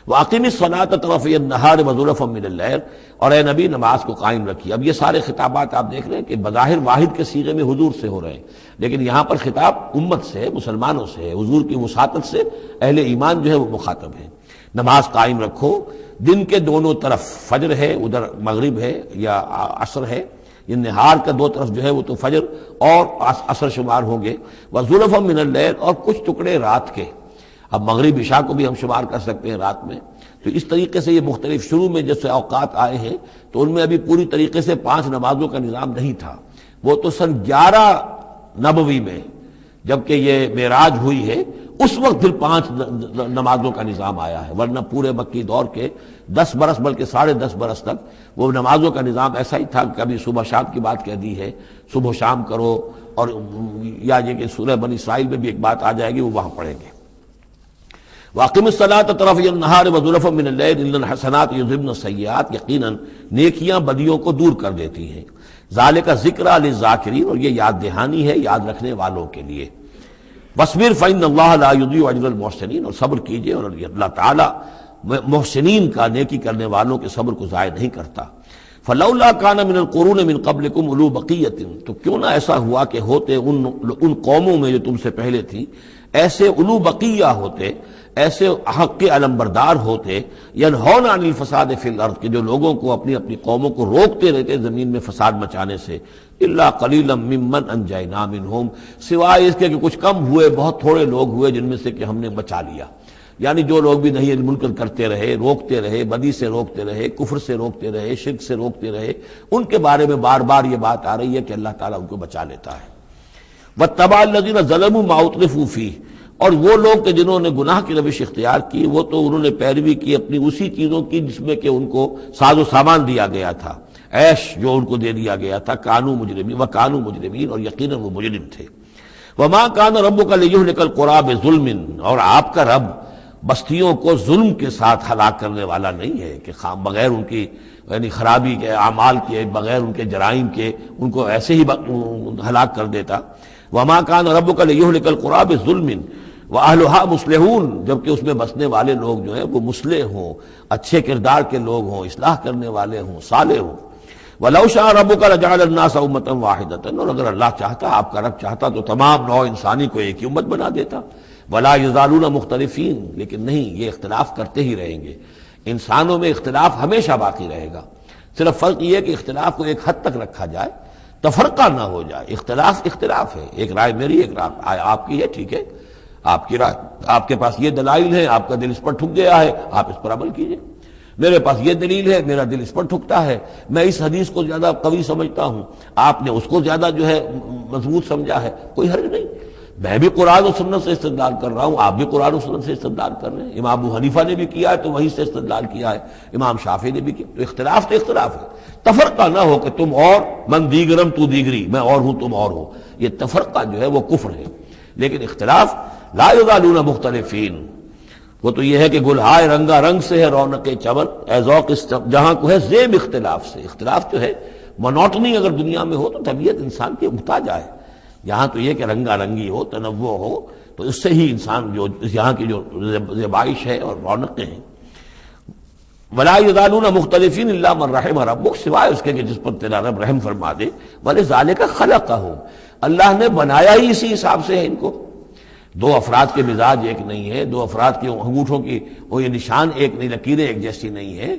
وَأَقِمِ الصَّلَاةَ طَرَفَيَ النَّهَارِ وَزُلَفًا مِّنَ اللَّيْلِ، اور اے نبی نماز کو قائم رکھیے۔ اب یہ سارے خطابات آپ دیکھ رہے ہیں کہ بظاہر واحد کے صیغے میں حضور سے ہو رہے ہیں، لیکن یہاں پر خطاب امت سے ہے، مسلمانوں سے ہے، حضور کی وساطت سے اہل ایمان جو ہے وہ مخاطب ہے۔ نماز قائم رکھو، دن کے دونوں طرف، فجر ہے ادھر، مغرب ہے یا عصر ہے، یہ نہار کا دو طرف جو ہے وہ تو فجر اور عصر شمار ہوں گے۔ وَزُلَفًا مِّنَ اللَّيْلِ، اور کچھ ٹکڑے رات کے، اب مغرب عشاء کو بھی ہم شمار کر سکتے ہیں رات میں، تو اس طریقے سے یہ مختلف شروع میں جیسے اوقات آئے ہیں تو ان میں ابھی پوری طریقے سے 5 نمازوں کا نظام نہیں تھا، وہ تو سن 11 نبوی میں جبکہ یہ معراج ہوئی ہے اس وقت پھر 5 نمازوں کا نظام آیا ہے، ورنہ پورے مکی دور کے 10 برس بلکہ 10.5 برس تک وہ نمازوں کا نظام ایسا ہی تھا کہ کبھی صبح شام کی بات کہہ دی ہے، صبح و شام کرو، اور یا یہ کہ سورہ بنی اسرائیل میں بھی ایک بات آ جائے گی، وہ وہاں پڑھیں گے۔ وَأَقِمِ الصَّلَاةَ طَرَفَيَ النَّهَارِ وَزُلَفًا مِّنَ اللَّيْلِ إِنَّ الْحَسَنَاتِ يُذْهِبْنَ السَّيِّئَاتِ، یقیناً نیکیاں بدیوں کو دور کر دیتی ہیں۔ ذَلِكَ ذِكْرَىٰ لِلذَّاكِرِينَ، اور یہ یاد دہانی ہے یاد رکھنے والوں کے لیے۔ وَاصْبِرْ فَإِنَّ اللَّهَ لَا يُضِيعُ أَجْرَ الْمُحْسِنِينَ، اور صبر کیجئے، اور اللہ تعالیٰ محسنین کا، نیکی کرنے والوں کے صبر کو ضائع نہیں کرتا۔ فَلَوْلَا كَانَ مِنَ الْقُرُونِ مِنْ قَبْلِكُمْ أُولُو بَقِيَّةٍ، تو کیوں نہ ایسا ہوا کہ ہوتے ان قوموں میں جو تم سے پہلے تھیں ایسے اولو بقیہ ہوتے، ایسے حق کے علمبردار ہوتے، ینہون عن الفساد فی الارض، کہ جو لوگوں کو اپنی اپنی قوموں کو روکتے رہتے زمین میں فساد مچانے سے، الا قلیلا ممن انجینا منہم، سوائے اس کے کہ کچھ کم ہوئے، بہت تھوڑے لوگ ہوئے جن میں سے کہ ہم نے بچا لیا۔ یعنی جو لوگ بھی نہیں منکر کرتے رہے، روکتے رہے، بدی سے روکتے رہے، کفر سے روکتے رہے، شرک سے روکتے رہے، ان کے بارے میں بار بار یہ بات آ رہی ہے کہ اللہ تعالیٰ ان کو بچا لیتا ہے۔ وَاتَّبَعَ الَّذِينَ ظَلَمُوا مَا أُتْرِفُوا فِيهِ، اور وہ لوگ کہ جنہوں نے گناہ کی روش اختیار کی، وہ تو انہوں نے پیروی کی اپنی اسی چیزوں کی جس میں کہ ان کو ساز و سامان دیا گیا تھا، عیش جو ان کو دے دیا گیا تھا، کانوا مجرمین وکانوا مجرمین، اور یقیناً وہ مجرم تھے۔ وما كان ربك ليهلك القرى بظلم، اور آپ کا رب بستیوں کو ظلم کے ساتھ ہلاک کرنے والا نہیں ہے کہ بغیر ان کی یعنی خرابی کے اعمال کے، بغیر ان کے جرائم کے ان کو ایسے ہی ہلاک کر دیتا۔ وما كان ربك ليهلك القرى بظلم وَأَهْلُهَا مُصْلِحُونَ، جبکہ اس میں بسنے والے لوگ جو ہیں وہ مصلح ہوں، اچھے کردار کے لوگ ہوں، اصلاح کرنے والے ہوں، صالح ہوں۔ وَلَوْ شَاءَ رَبُّكَ لَجَعَلَ النَّاسَ أُمَّةً وَاحِدَةً، اور اگر اللہ چاہتا، آپ کا رب چاہتا تو تمام نوع انسانی کو ایک ہی امت بنا دیتا۔ وَلَا يَزَالُونَ مُخْتَلِفِينَ، لیکن نہیں، یہ اختلاف کرتے ہی رہیں گے، انسانوں میں اختلاف ہمیشہ باقی رہے گا، صرف فرق یہ ہے کہ اختلاف کو ایک حد تک رکھا جائے، تفرقہ نہ ہو جائے۔ اختلاف ہے، ایک رائے میری، ایک رائے آپ کی ہے، ٹھیک ہے، آپ کی رائے، آپ کے پاس یہ دلائل ہیں، آپ کا دل اس پر ٹھک گیا ہے، آپ اس پر عمل کیجئے۔ میرے پاس یہ دلیل ہے، میرا دل اس پر ٹھکتا ہے، میں اس حدیث کو زیادہ قوی سمجھتا ہوں، آپ نے اس کو زیادہ جو ہے مضبوط سمجھا ہے، کوئی حرج نہیں۔ میں بھی قرآن و سنت سے استدلال کر رہا ہوں، آپ بھی قرآن و سنت سے استدلال کر رہے ہیں، امام ابو حنیفہ نے بھی کیا ہے تو وہیں سے استدلال کیا ہے، امام شافعی نے بھی کیا، تو اختلاف ہے۔ تفرقہ نہ ہو کہ تم اور من دیگرم تو دیگری، میں اور ہوں تم اور ہو، یہ تفرقہ جو ہے وہ کفر ہے۔ لیکن اختلاف لا یزالون مختلفین، وہ تو یہ ہے کہ گلہائے رنگا رنگ سے ہے رونق چمن، اے ذوق جہاں کو ہے زیب اختلاف سے۔ اختلاف جو ہے مونوٹنی اگر دنیا میں ہو تو طبیعت انسان کی اکتا جائے، یہاں تو یہ کہ رنگا رنگی ہو، تنوع ہو، تو اس سے ہی انسان جو یہاں کی جو زیبائش ہے اور رونقیں ہیں۔ ولا یزالون مختلفین الا من رحم ربک، سوائے اس کے کہ جس پر تیرا رب رحم فرما دے۔ ولذالک خلقہم، اللہ نے بنایا ہی اسی حساب سے ہے ان کو۔ دو افراد کے مزاج ایک نہیں ہے، دو افراد کے انگوٹھوں کی وہ یہ نشان ایک نہیں، لکیریں ایک جیسی نہیں ہیں،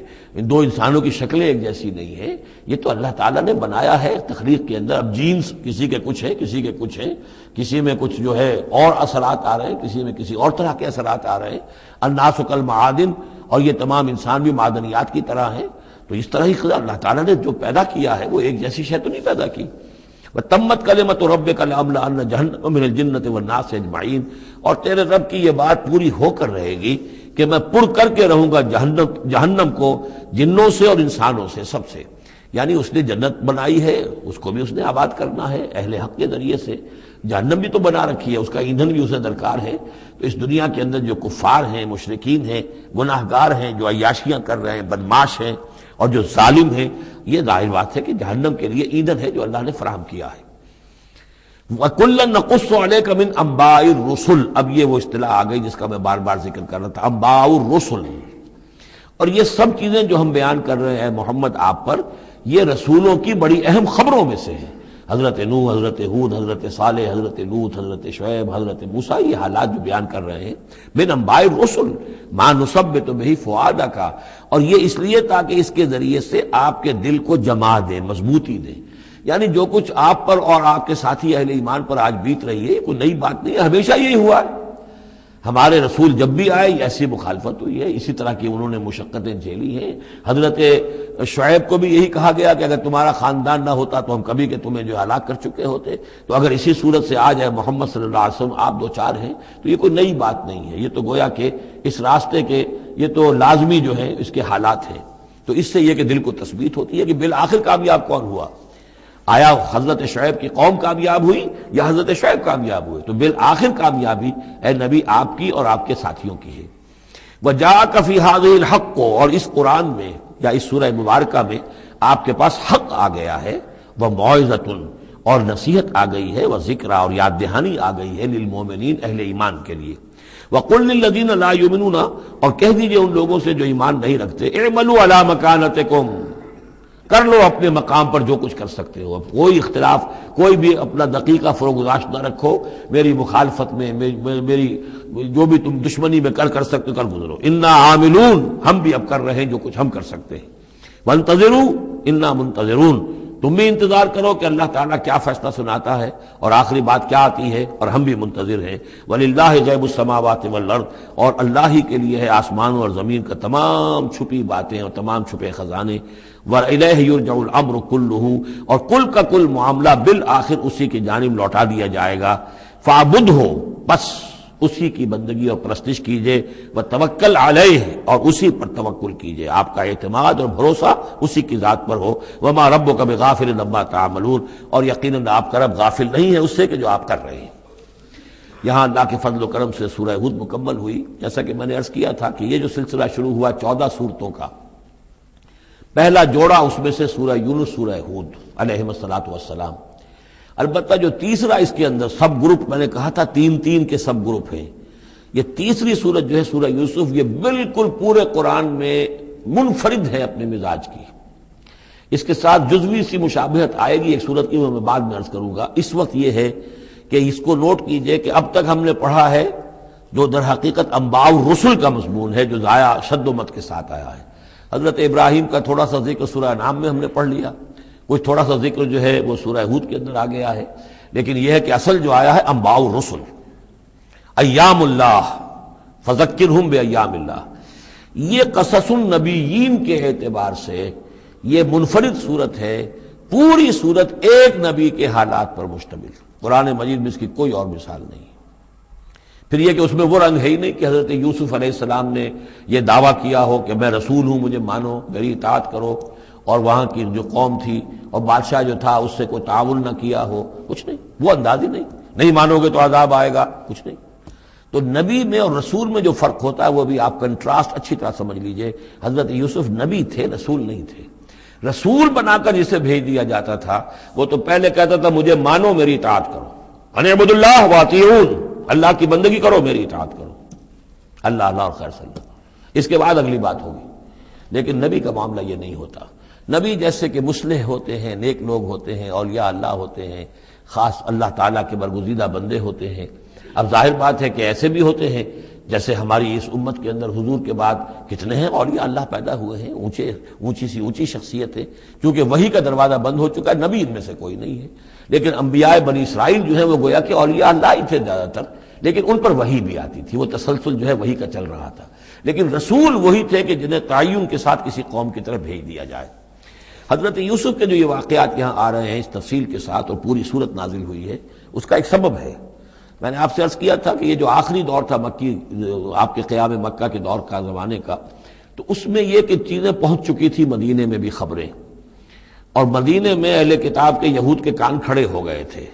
دو انسانوں کی شکلیں ایک جیسی نہیں ہیں، یہ تو اللہ تعالیٰ نے بنایا ہے تخلیق کے اندر۔ اب جینز کسی کے کچھ ہیں، کسی کے کچھ ہیں، کسی میں کچھ جو ہے اور اثرات آ رہے ہیں، کسی میں کسی اور طرح کے اثرات آ رہے ہیں۔ الناس کالمعادن، اور یہ تمام انسان بھی معدنیات کی طرح ہیں، تو اس طرح ہی اللہ تعالیٰ نے جو پیدا کیا ہے وہ ایک جیسی شے تو نہیں پیدا کی۔ وَتَمَّتْ كَلِمَةُ رَبِّكَ لَأَمْلَأَنَّ جَهَنَّمَ مِنَ الْجِنَّةِ وَالنَّاسِ أَجْمَعِينَ، اور تیرے رب کی یہ بات پوری ہو کر رہے گی کہ میں پر کر کے رہوں گا جہنم کو جنوں سے اور انسانوں سے، سب سے۔ یعنی اس نے جنت بنائی ہے، اس کو بھی اس نے آباد کرنا ہے اہل حق کے ذریعے سے، جہنم بھی تو بنا رکھی ہے، اس کا ایندھن بھی اسے درکار ہے۔ تو اس دنیا کے اندر جو کفار ہیں، مشرکین ہیں، گناہ گار ہیں، جو عیاشیاں کر رہے ہیں، بدماش ہیں اور جو ظالم ہیں، یہ ظاہر بات ہے کہ جہنم کے لیے ایندھن ہے جو اللہ نے فراہم کیا ہے۔ وَكُلًّا نَقُصُّ عَلَيْكَ مِنْ أَنْبَاءِ الرُّسُلِ، اب یہ وہ اصطلاح آ گئی جس کا میں بار بار ذکر کر رہا تھا، انباء الرسل۔ اور یہ سب چیزیں جو ہم بیان کر رہے ہیں محمد آپ پر، یہ رسولوں کی بڑی اہم خبروں میں سے ہیں۔ حضرت نوح، حضرت ہود، حضرت صالح، حضرت لوط، حضرت شعیب، حضرت موسیٰ، یہ حالات جو بیان کر رہے ہیں، من انباء الرسل ما نثبت به فؤادک، اور یہ اس لیے تاکہ اس کے ذریعے سے آپ کے دل کو جما دیں، مضبوطی دیں۔ یعنی جو کچھ آپ پر اور آپ کے ساتھی اہل ایمان پر آج بیت رہی ہے، یہ کوئی نئی بات نہیں ہے، ہمیشہ یہی ہوا ہے۔ ہمارے رسول جب بھی آئے ایسی مخالفت ہوئی ہے، اسی طرح کی انہوں نے مشقتیں جھیلی ہیں۔ حضرت شعیب کو بھی یہی کہا گیا کہ اگر تمہارا خاندان نہ ہوتا تو ہم کبھی کہ تمہیں جو ہلاک کر چکے ہوتے، تو اگر اسی صورت سے آ جائے محمد صلی اللہ علیہ وسلم آپ دو چار ہیں تو یہ کوئی نئی بات نہیں ہے، یہ تو گویا کہ اس راستے کے یہ تو لازمی جو ہے اس کے حالات ہیں۔ تو اس سے یہ کہ دل کو تثبیت ہوتی ہے کہ بالآخر کامیاب کون ہوا، آیا حضرت شعیب کی قوم کامیاب ہوئی یا حضرت شعیب کامیاب ہوئے؟ تو بالآخر کامیابی اے نبی آپ کی اور آپ کے ساتھیوں کی ہے۔ وَجَاءَكَ فِي هَذِهِ الْحَقُّ، اور اس قرآن میں یا اس سورہ مبارکہ میں آپ کے پاس حق آ گیا ہے، وَمَوْعِظَةٌ، اور نصیحت آ گئی ہے، وَذِكْرَىٰ، اور یاد دہانی آ گئی ہے، لِلْمُؤْمِنِينَ، اہل ایمان کے لیے۔ وَقُلْ لِلَّذِينَ لَا يُؤْمِنُونَ، اور کہہ دیجئے ان لوگوں سے جو ایمان نہیں رکھتے، اعملوا علی مکانتکم، کر لو اپنے مقام پر جو کچھ کر سکتے ہو۔ اب کوئی اختلاف، کوئی بھی اپنا دقیقہ فروگزاشت نہ رکھو، میری مخالفت میں، میری جو بھی تم دشمنی میں کر سکتے ہو کر گزرو۔ انا عاملون، ہم بھی اب کر رہے ہیں جو کچھ ہم کر سکتے ہیں۔ وانتظروا انا منتظرون، تم بھی انتظار کرو کہ اللہ تعالیٰ کیا فیصلہ سناتا ہے اور آخری بات کیا آتی ہے، اور ہم بھی منتظر ہیں۔ وَلِلَّهِ غیب السماوات والارض، اور اللہ ہی کے لیے ہے آسمانوں اور زمین کا تمام چھپی باتیں اور تمام چھپے خزانے۔ وَإِلَيْهِ يُرْجَعُ الْأَمْرُ كُلُّهُ، اور کل کا کل معاملہ بالآخر اسی کی جانب لوٹا دیا جائے گا۔ فَاعْبُدْهُ، بس اسی کی بندگی اور پرستش کیجئے، وَتَوَكَّلْ عَلَيْهِ، اور اسی پر توکل کیجئے، آپ کا اعتماد اور بھروسہ اسی کی ذات پر ہو۔ وَمَا رَبُّكَ بِغَافِلٍ عَمَّا تَعْمَلُونَ، اور یقیناً آپ کا رب غافل نہیں ہے اس سے کہ جو آپ کر رہے ہیں۔ یہاں اللہ کے فضل و کرم سے سورہ ہود مکمل ہوئی۔ جیسا کہ میں نے عرض کیا تھا کہ یہ جو سلسلہ شروع ہوا 14 سورتوں کا، پہلا جوڑا اس میں سے سورہ یونس، سورہ ہود علیہم الصلاۃ والسلام۔ البتہ جو تیسرا اس کے اندر سب گروپ، میں نے کہا تھا تین کے سب گروپ ہیں، یہ تیسری سورت جو ہے سورہ یوسف، یہ بالکل پورے قرآن میں منفرد ہے اپنے مزاج کی۔ اس کے ساتھ جزوی سی مشابہت آئے گی ایک سورت کی، میں بعد میں عرض کروں گا۔ اس وقت یہ ہے کہ اس کو نوٹ کیجئے کہ اب تک ہم نے پڑھا ہے جو در حقیقت انباء الرسل کا مضمون ہے، جو ضائع شد و مت کے ساتھ آیا ہے۔ حضرت ابراہیم کا تھوڑا سا ذکر سورہ انعام میں ہم نے پڑھ لیا، کچھ تھوڑا سا ذکر جو ہے وہ سورہ ہود کے اندر آ گیا ہے، لیکن یہ ہے کہ اصل جو آیا ہے انباء الرسل، ایام اللہ فذکرہم بایام اللہ۔ یہ قصص النبیین کے اعتبار سے یہ منفرد صورت ہے، پوری صورت ایک نبی کے حالات پر مشتمل۔ قرآن مجید میں اس کی کوئی اور مثال نہیں۔ پھر یہ کہ اس میں وہ رنگ ہے ہی نہیں کہ حضرت یوسف علیہ السلام نے یہ دعویٰ کیا ہو کہ میں رسول ہوں، مجھے مانو، میری اطاعت کرو، اور وہاں کی جو قوم تھی اور بادشاہ جو تھا اس سے کوئی تعاون نہ کیا ہو، کچھ نہیں، وہ انداز ہی نہیں مانو گے تو عذاب آئے گا، کچھ نہیں۔ تو نبی میں اور رسول میں جو فرق ہوتا ہے وہ بھی آپ کنٹراسٹ اچھی طرح سمجھ لیجئے۔ حضرت یوسف نبی تھے، رسول نہیں تھے۔ رسول بنا کر جسے بھیج دیا جاتا تھا وہ تو پہلے کہتا تھا مجھے مانو، میری اطاعت کرو، ان اعبدوا اللہ واطیعون، اللہ کی بندگی کرو، میری اطاعت کرو، اللہ اللہ اور خیر صلی اللہ، اس کے بعد اگلی بات ہوگی۔ لیکن نبی کا معاملہ یہ نہیں ہوتا۔ نبی جیسے کہ مصلح ہوتے ہیں، نیک لوگ ہوتے ہیں، اولیاء اللہ ہوتے ہیں، خاص اللہ تعالیٰ کے برگزیدہ بندے ہوتے ہیں۔ اب ظاہر بات ہے کہ ایسے بھی ہوتے ہیں جیسے ہماری اس امت کے اندر حضور کے بعد کتنے ہیں اولیاء اللہ پیدا ہوئے ہیں، اونچی شخصیت ہے، کیونکہ وحی کا دروازہ بند ہو چکا ہے، نبی ان میں سے کوئی نہیں ہے۔ لیکن انبیاء بنی اسرائیل جو ہیں وہ گویا کہ اولیاء اللہ ہی تھے زیادہ تر، لیکن ان پر وحی بھی آتی تھی، وہ تسلسل جو ہے وحی کا چل رہا تھا۔ لیکن رسول وہی تھے کہ جنہیں تعین کے ساتھ کسی قوم کی طرف بھیج دیا جائے۔ حضرت یوسف کے جو یہ واقعات یہاں آ رہے ہیں اس تفصیل کے ساتھ اور پوری صورت نازل ہوئی ہے، اس کا ایک سبب ہے۔ میں نے آپ سے عرض کیا تھا کہ یہ جو آخری دور تھا مکی، آپ کے قیام مکہ کے دور کا، زمانے کا، تو اس میں یہ کہ چیزیں پہنچ چکی تھی مدینے میں بھی خبریں، اور مدینے میں اہل کتاب کے یہود کے کان کھڑے ہو گئے تھے۔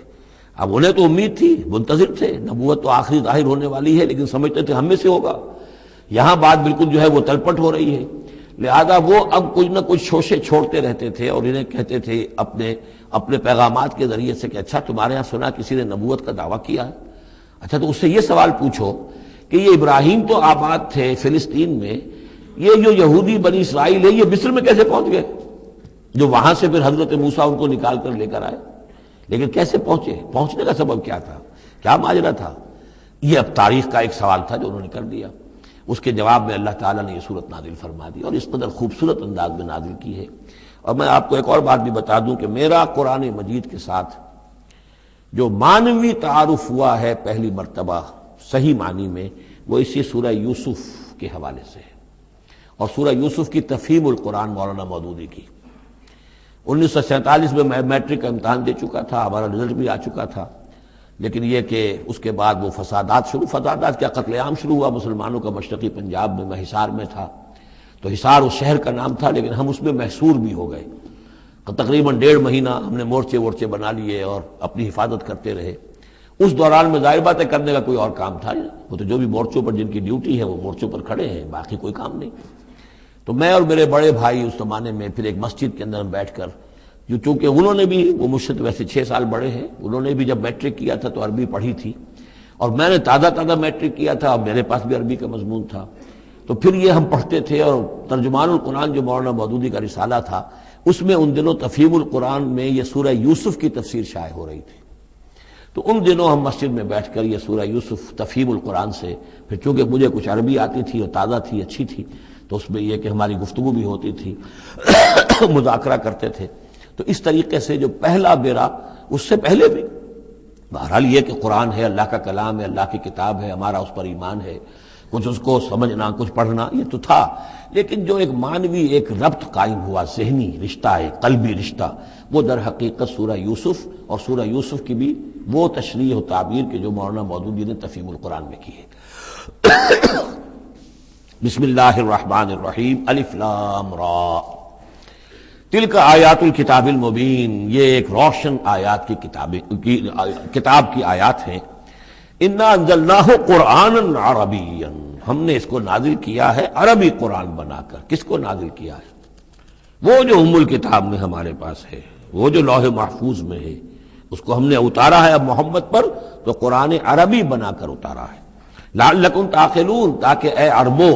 اب انہیں تو امید تھی، منتظر تھے، نبوت تو آخری ظاہر ہونے والی ہے، لیکن سمجھتے تھے ہم میں سے ہوگا۔ یہاں بات بالکل جو ہے وہ تلپٹ ہو رہی ہے، لہذا وہ اب کچھ نہ کچھ شوشے چھوڑتے رہتے تھے اور انہیں کہتے تھے اپنے پیغامات کے ذریعے سے کہ اچھا تمہارے ہاں سنا کسی نے نبوت کا دعویٰ کیا ہے، اچھا تو اس سے یہ سوال پوچھو کہ یہ ابراہیم تو آباد تھے فلسطین میں، یہ جو یہودی بنی اسرائیل ہے یہ مصر میں کیسے پہنچ گئے، جو وہاں سے پھر حضرت موسیٰ ان کو نکال کر لے کر آئے، لیکن کیسے پہنچے، پہنچنے کا سبب کیا تھا، کیا ماجرا تھا؟ یہ اب تاریخ کا ایک سوال تھا جو انہوں نے کر دیا۔ اس کے جواب میں اللہ تعالیٰ نے یہ صورت نازل فرما دی اور اس قدر خوبصورت انداز میں نازل کی ہے۔ اور میں آپ کو ایک اور بات بھی بتا دوں کہ میرا قرآن مجید کے ساتھ جو معنوی تعارف ہوا ہے پہلی مرتبہ صحیح معنی میں، وہ اسی سورہ یوسف کے حوالے سے ہے، اور سورہ یوسف کی تفہیم القرآن مولانا مودودی کی۔ 1947 میں میں میٹرک کا امتحان دے چکا تھا، ہمارا رزلٹ بھی آ چکا تھا، لیکن یہ کہ اس کے بعد وہ فسادات کیا قتل عام شروع ہوا مسلمانوں کا مشرقی پنجاب میں۔ میں حصار میں تھا، تو حصار اس شہر کا نام تھا، لیکن ہم اس میں محصور بھی ہو گئے۔ تقریباً 1.5 مہینہ ہم نے مورچے بنا لیے اور اپنی حفاظت کرتے رہے۔ اس دوران میں ظاہر بات ہے کرنے کا کوئی اور کام تھا نہیں، وہ تو جو بھی مورچوں پر جن کی ڈیوٹی ہے وہ مورچوں پر کھڑے ہیں، باقی کوئی کام نہیں۔ تو میں اور میرے بڑے بھائی اس زمانے میں پھر ایک مسجد کے اندر بیٹھ کر، جو چونکہ انہوں نے بھی، وہ مجھ سے تو ویسے 6 سال بڑے ہیں، انہوں نے بھی جب میٹرک کیا تھا تو عربی پڑھی تھی، اور میں نے تازہ میٹرک کیا تھا اور میرے پاس بھی عربی کا مضمون تھا، تو پھر یہ ہم پڑھتے تھے۔ اور ترجمان القرآن جو مولانا مودودی کا رسالہ تھا، اس میں ان دنوں تفہیم القرآن میں یہ سورہ یوسف کی تفسیر شائع ہو رہی تھی، تو ان دنوں ہم مسجد میں بیٹھ کر یہ سورہ یوسف تفہیم القرآن سے، پھر چونکہ مجھے کچھ عربی آتی تھی اور تازہ تھی، اچھی تھی، تو اس میں یہ کہ ہماری گفتگو بھی ہوتی تھی، مذاکرہ کرتے تھے۔ تو اس طریقے سے جو پہلا بیرا، اس سے پہلے بھی بہرحال یہ کہ قرآن ہے، اللہ کا کلام ہے، اللہ کی کتاب ہے، ہمارا اس پر ایمان ہے، کچھ اس کو سمجھنا، کچھ پڑھنا، یہ تو تھا، لیکن جو ایک معنوی ایک ربط قائم ہوا، ذہنی رشتہ، ایک قلبی رشتہ، وہ در حقیقت سورہ یوسف اور سورہ یوسف کی بھی وہ تشریح و تعبیر کے جو مولانا مودودی نے تفہیم القرآن میں کی ہے۔ بسم اللہ الرحمن الرحیم، الف لام را، تلک آیات الکتاب المبین، یہ ایک روشن آیات کی کتاب کی آیات ہیں۔ انا انزلناہ قرآنا عربیا، ہم نے اس کو نازل کیا ہے عربی قرآن بنا کر۔ کس کو نازل کیا ہے؟ وہ جو ام الکتاب میں ہمارے پاس ہے، وہ جو لوح محفوظ میں ہے، اس کو ہم نے اتارا ہے اب محمد پر، تو قرآن عربی بنا کر اتارا ہے۔ لعلکم تعقلون، تاکہ اے عربو،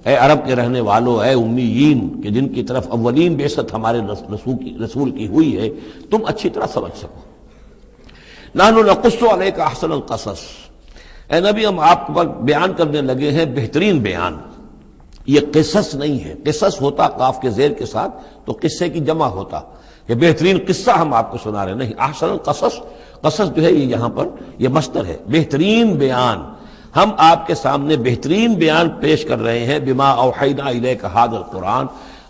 اے عرب کے رہنے والوں، اے امیین کہ جن کی طرف اولین بعثت ہمارے رسول کی ہوئی ہے، تم اچھی طرح سمجھ سکو۔ نحن نقص علیک احسن القصص، اے نبی ہم آپ پر بیان کرنے لگے ہیں بہترین بیان۔ یہ قصص نہیں ہے، قصص ہوتا قاف کے زیر کے ساتھ تو قصے کی جمع ہوتا، کہ بہترین قصہ ہم آپ کو سنا رہے ہیں، نہیں، احسن القصص، قصص جو ہے یہ یہاں پر یہ مصدر ہے، بہترین بیان، ہم آپ کے سامنے بہترین بیان پیش کر رہے ہیں، بما اوحینا الیک ھذا القرآن،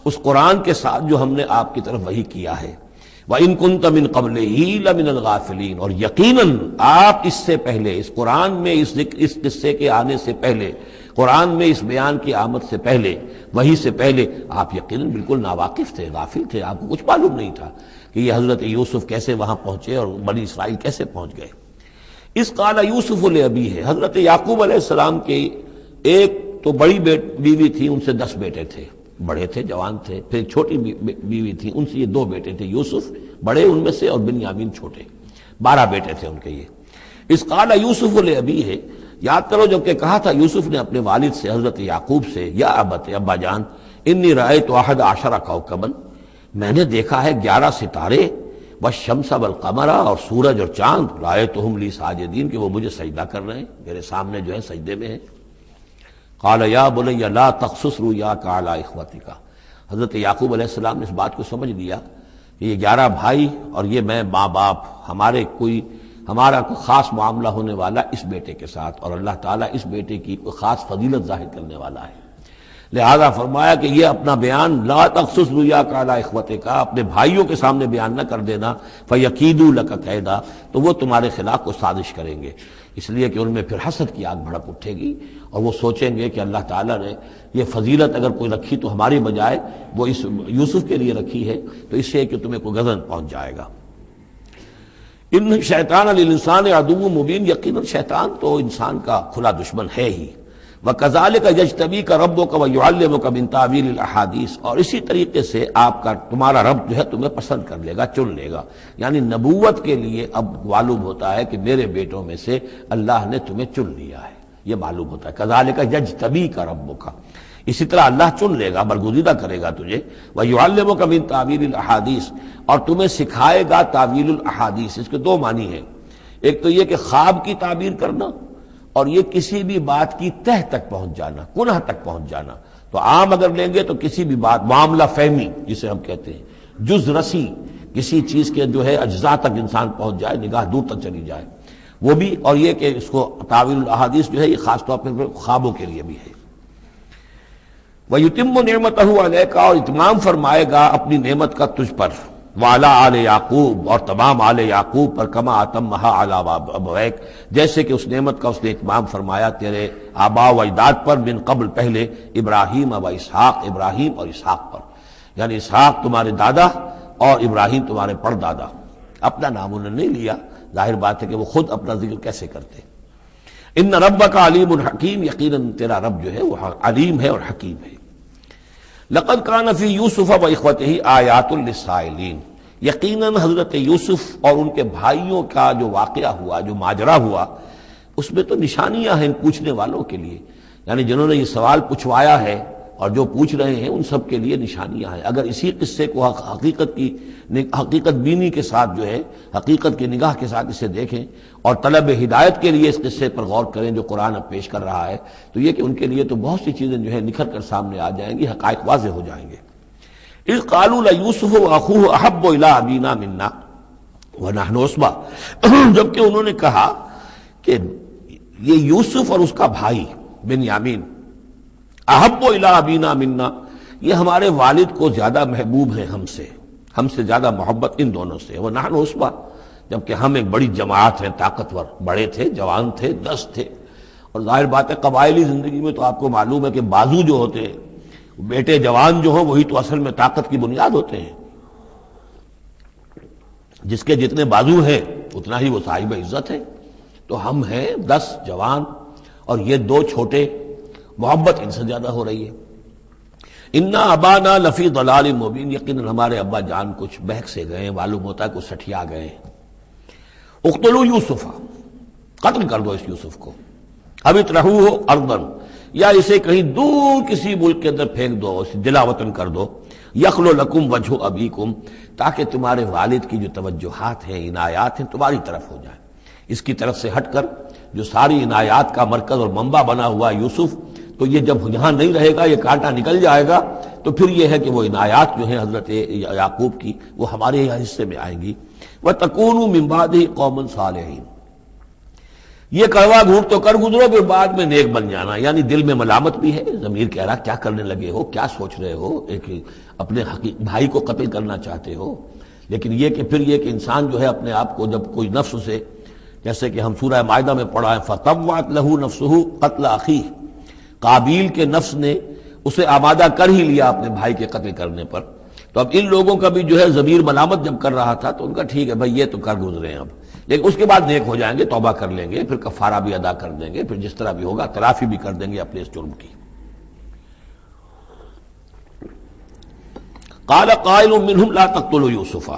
اس قرآن کے ساتھ جو ہم نے آپ کی طرف وحی کیا ہے۔ وَإِن كُنتَ مِن قَبْلِهِ لَمِنَ الْغَافِلِينَ، اور یقیناً آپ اس سے پہلے، اس قرآن میں اس قصے کے آنے سے پہلے، قرآن میں اس بیان کی آمد سے پہلے، وحی سے پہلے آپ یقیناً بالکل ناواقف تھے، غافل تھے، آپ کو کچھ معلوم نہیں تھا کہ یہ حضرت یوسف کیسے وہاں پہنچے اور بنی اسرائیل کیسے پہنچ گئے۔ اس قال یوسف لأبیہ، حضرت یعقوب علیہ السلام کے ایک تو بڑی بیوی تھی، ان سے 10 بیٹے تھے، بڑے تھے، جوان تھے، پھر ایک چھوٹی بیوی تھی، ان سے یہ 2 بیٹے تھے، یوسف بڑے ان میں سے اور بنیامین چھوٹے، 12 بیٹے تھے ان کے یہ۔ اس قال یوسف لأبیہ، یاد کرو جب کہ کہا تھا یوسف نے اپنے والد سے، حضرت یعقوب سے، یا ابت، ابا جان، انی رأیت 11 کوكبا، میں نے دیکھا ہے 11 ستارے، والشمس والقمر، اور سورج اور چاند، رأیتهم لی ساجدین، کہ وہ مجھے سجدہ کر رہے ہیں، میرے سامنے جو ہے سجدے میں ہیں۔ قال یا بنی لا تقصص رؤیاک علی اخوتک، حضرت یعقوب علیہ السلام نے اس بات کو سمجھ لیا کہ یہ 11 بھائی اور یہ میں ماں باپ، ہمارا کوئی خاص معاملہ ہونے والا اس بیٹے کے ساتھ، اور اللہ تعالیٰ اس بیٹے کی کوئی خاص فضیلت ظاہر کرنے والا ہے، لہذا فرمایا کہ یہ اپنا بیان لا تقصص رؤیاک علی اخوتک، اپنے بھائیوں کے سامنے بیان نہ کر دینا، فیکیدوا لک کیدا، تو وہ تمہارے خلاف کو سازش کریں گے، اس لیے کہ ان میں پھر حسد کی آگ بھڑک اٹھے گی، اور وہ سوچیں گے کہ اللہ تعالیٰ نے یہ فضیلت اگر کوئی رکھی تو ہماری بجائے وہ اس یوسف کے لیے رکھی ہے، تو اس سے کہ تمہیں کوئی غضب پہنچ جائے گا۔ ان شیطان للانسان عدو مبین، یقیناً شیطان تو انسان کا کھلا دشمن ہے ہی۔ وَكَذَلِكَ يَجْتَبِيكَ رَبُّكَ وَيُعَلِّمُكَ مِن تَأْوِيلِ الْأَحَادِيثِ، اور اسی طریقے سے تمہارا رب جو ہے تمہیں پسند کر لے گا، چن لے گا، یعنی نبوت کے لیے اب معلوم ہوتا ہے کہ میرے بیٹوں میں سے اللہ نے تمہیں چن لیا ہے، یہ معلوم ہوتا ہے۔ كَذَلِكَ يَجْتَبِيكَ رَبُّكَ، اسی طرح اللہ چن لے گا، برگزیدہ کرے گا تجھے۔ وَيُعَلِّمُكَ مِن تَأْوِيلِ الْأَحَادِيثِ، اور تمہیں سکھائے گا تعویل الاحادیث۔ اس کے 2 معنی ہیں، ایک تو یہ کہ خواب کی تعبیر کرنا، اور یہ کسی بھی بات کی تہ تک پہنچ جانا، کنہ تک پہنچ جانا۔ تو عام اگر لیں گے تو کسی بھی بات، معاملہ فہمی جسے ہم کہتے ہیں، جز رسی، کسی چیز کے جو ہے اجزاء تک انسان پہنچ جائے، نگاہ دور تک چلی جائے، وہ بھی، اور یہ کہ اس کو تعویل الاحادیث جو ہے یہ خاص طور پر خوابوں کے لیے بھی ہے۔ وَيُتِمُّ نِعْمَتَهُ عَلَيْكَ، اور اتمام فرمائے گا اپنی نعمت کا تجھ پر، وعلی آل یعقوب، اور تمام آل یعقوب پر، کما اتمھا علی ابویک، جیسے کہ اس نعمت کا اس نے اتمام فرمایا تیرے آباء و اجداد پر، من قبل پہلے، ابراہیم و اسحاق، ابراہیم اور اسحاق پر، یعنی اسحاق تمہارے دادا اور ابراہیم تمہارے پردادا۔ اپنا نام انہوں نے نہیں لیا، ظاہر بات ہے کہ وہ خود اپنا ذکر کیسے کرتے۔ ان ربک علیم حکیم، یقیناً تیرا رب جو ہے وہ علیم ہے اور حکیم ہے۔ لقد کان فی یوسف و اخوتہ آیات للسائلین، یقیناً حضرت یوسف اور ان کے بھائیوں کا جو واقعہ ہوا، جو ماجرا ہوا، اس میں تو نشانیاں ہیں پوچھنے والوں کے لیے، یعنی جنہوں نے یہ سوال پوچھوایا ہے اور جو پوچھ رہے ہیں ان سب کے لیے نشانیاں ہیں۔ اگر اسی قصے کو حقیقت بینی کے ساتھ جو ہے، حقیقت کی نگاہ کے ساتھ اسے دیکھیں اور طلب ہدایت کے لیے اس قصے پر غور کریں جو قرآن اب پیش کر رہا ہے، تو یہ کہ ان کے لیے تو بہت سی چیزیں جو ہے نکھر کر سامنے آ جائیں گی، حقائق واضح ہو جائیں گے۔ اذ قالوا لیوسف واخوہ احب الی ابینا منا ونحن عصبہ، جبکہ انہوں نے کہا کہ یہ یوسف اور اس کا بھائی بنیامین، احب الی ابینا منا، یہ ہمارے والد کو زیادہ محبوب ہیں ہم سے زیادہ محبت ان دونوں سے، ونحن عصبہ، جبکہ ہم ایک بڑی جماعت ہیں، طاقتور، بڑے تھے، جوان تھے، 10 تھے۔ اور ظاہر بات ہے قبائلی زندگی میں تو آپ کو معلوم ہے کہ بازو جو ہوتے ہیں، بیٹے جوان جو ہوں وہی تو اصل میں طاقت کی بنیاد ہوتے ہیں، جس کے جتنے بازو ہیں اتنا ہی وہ صاحب عزت ہے۔ تو ہم ہیں 10 جوان اور یہ 2 چھوٹے، محبت ان سے زیادہ ہو رہی ہے۔ انا ابانا لفی ضلال مبین، یقیناً ہمارے ابا جان کچھ بہک سے گئے، معلوم ہوتا ہے کچھ سٹھیا گئے۔ اقتلوا یوسف، قتل کر دو اس یوسف کو، اب اطرحوہ ارضا، یا اسے کہیں دور کسی ملک کے اندر پھینک دو، اسے دلا وطن کر دو، یخلو لکم وجہ ابیکم، تاکہ تمہارے والد کی جو توجہات ہیں، عنایات ہیں، تمہاری طرف ہو جائیں۔ اس کی طرف سے ہٹ کر جو ساری عنایات کا مرکز اور منبع بنا ہوا یوسف، تو یہ جب یہاں نہیں رہے گا، یہ کانٹا نکل جائے گا، تو پھر یہ ہے کہ وہ عنایات جو ہیں حضرت یعقوب کی وہ ہمارے حصے میں آئیں گی۔ وَتَكُونُوا مِن بَعْدِهِ قَوْمًا صَالِحِينَ، یہ کڑوا گھونٹ تو کر گزرو، پھر بعد میں نیک بن جانا، یعنی دل میں ملامت بھی ہے، ضمیر کہہ رہا کیا کرنے لگے ہو، کیا سوچ رہے ہو، ایک اپنے بھائی کو قتل کرنا چاہتے ہو، لیکن یہ کہ پھر یہ کہ انسان جو ہے اپنے آپ کو جب کوئی نفس سے، جیسے کہ ہم سورہ مائدہ میں پڑھا ہے فَطَوَّعَتْ لَهُ نَفْسُهُ قَتْلَ أَخِيهِ، قابیل کے نفس نے اسے آمادہ کر ہی لیا اپنے بھائی کے قتل کرنے پر۔ تو اب ان لوگوں کا بھی جو ہے ضمیر ملامت جب کر رہا تھا تو ان کا ٹھیک ہے بھائی یہ تو کر گزرے ہیں اب، لیکن اس کے بعد نیک ہو جائیں گے، توبہ کر لیں گے، پھر کفارہ بھی ادا کر دیں گے، پھر جس طرح بھی ہوگا تلافی بھی کر دیں گے اپنے اس جرم کی۔ قال قائل منهم لا تقتلوا یوسف،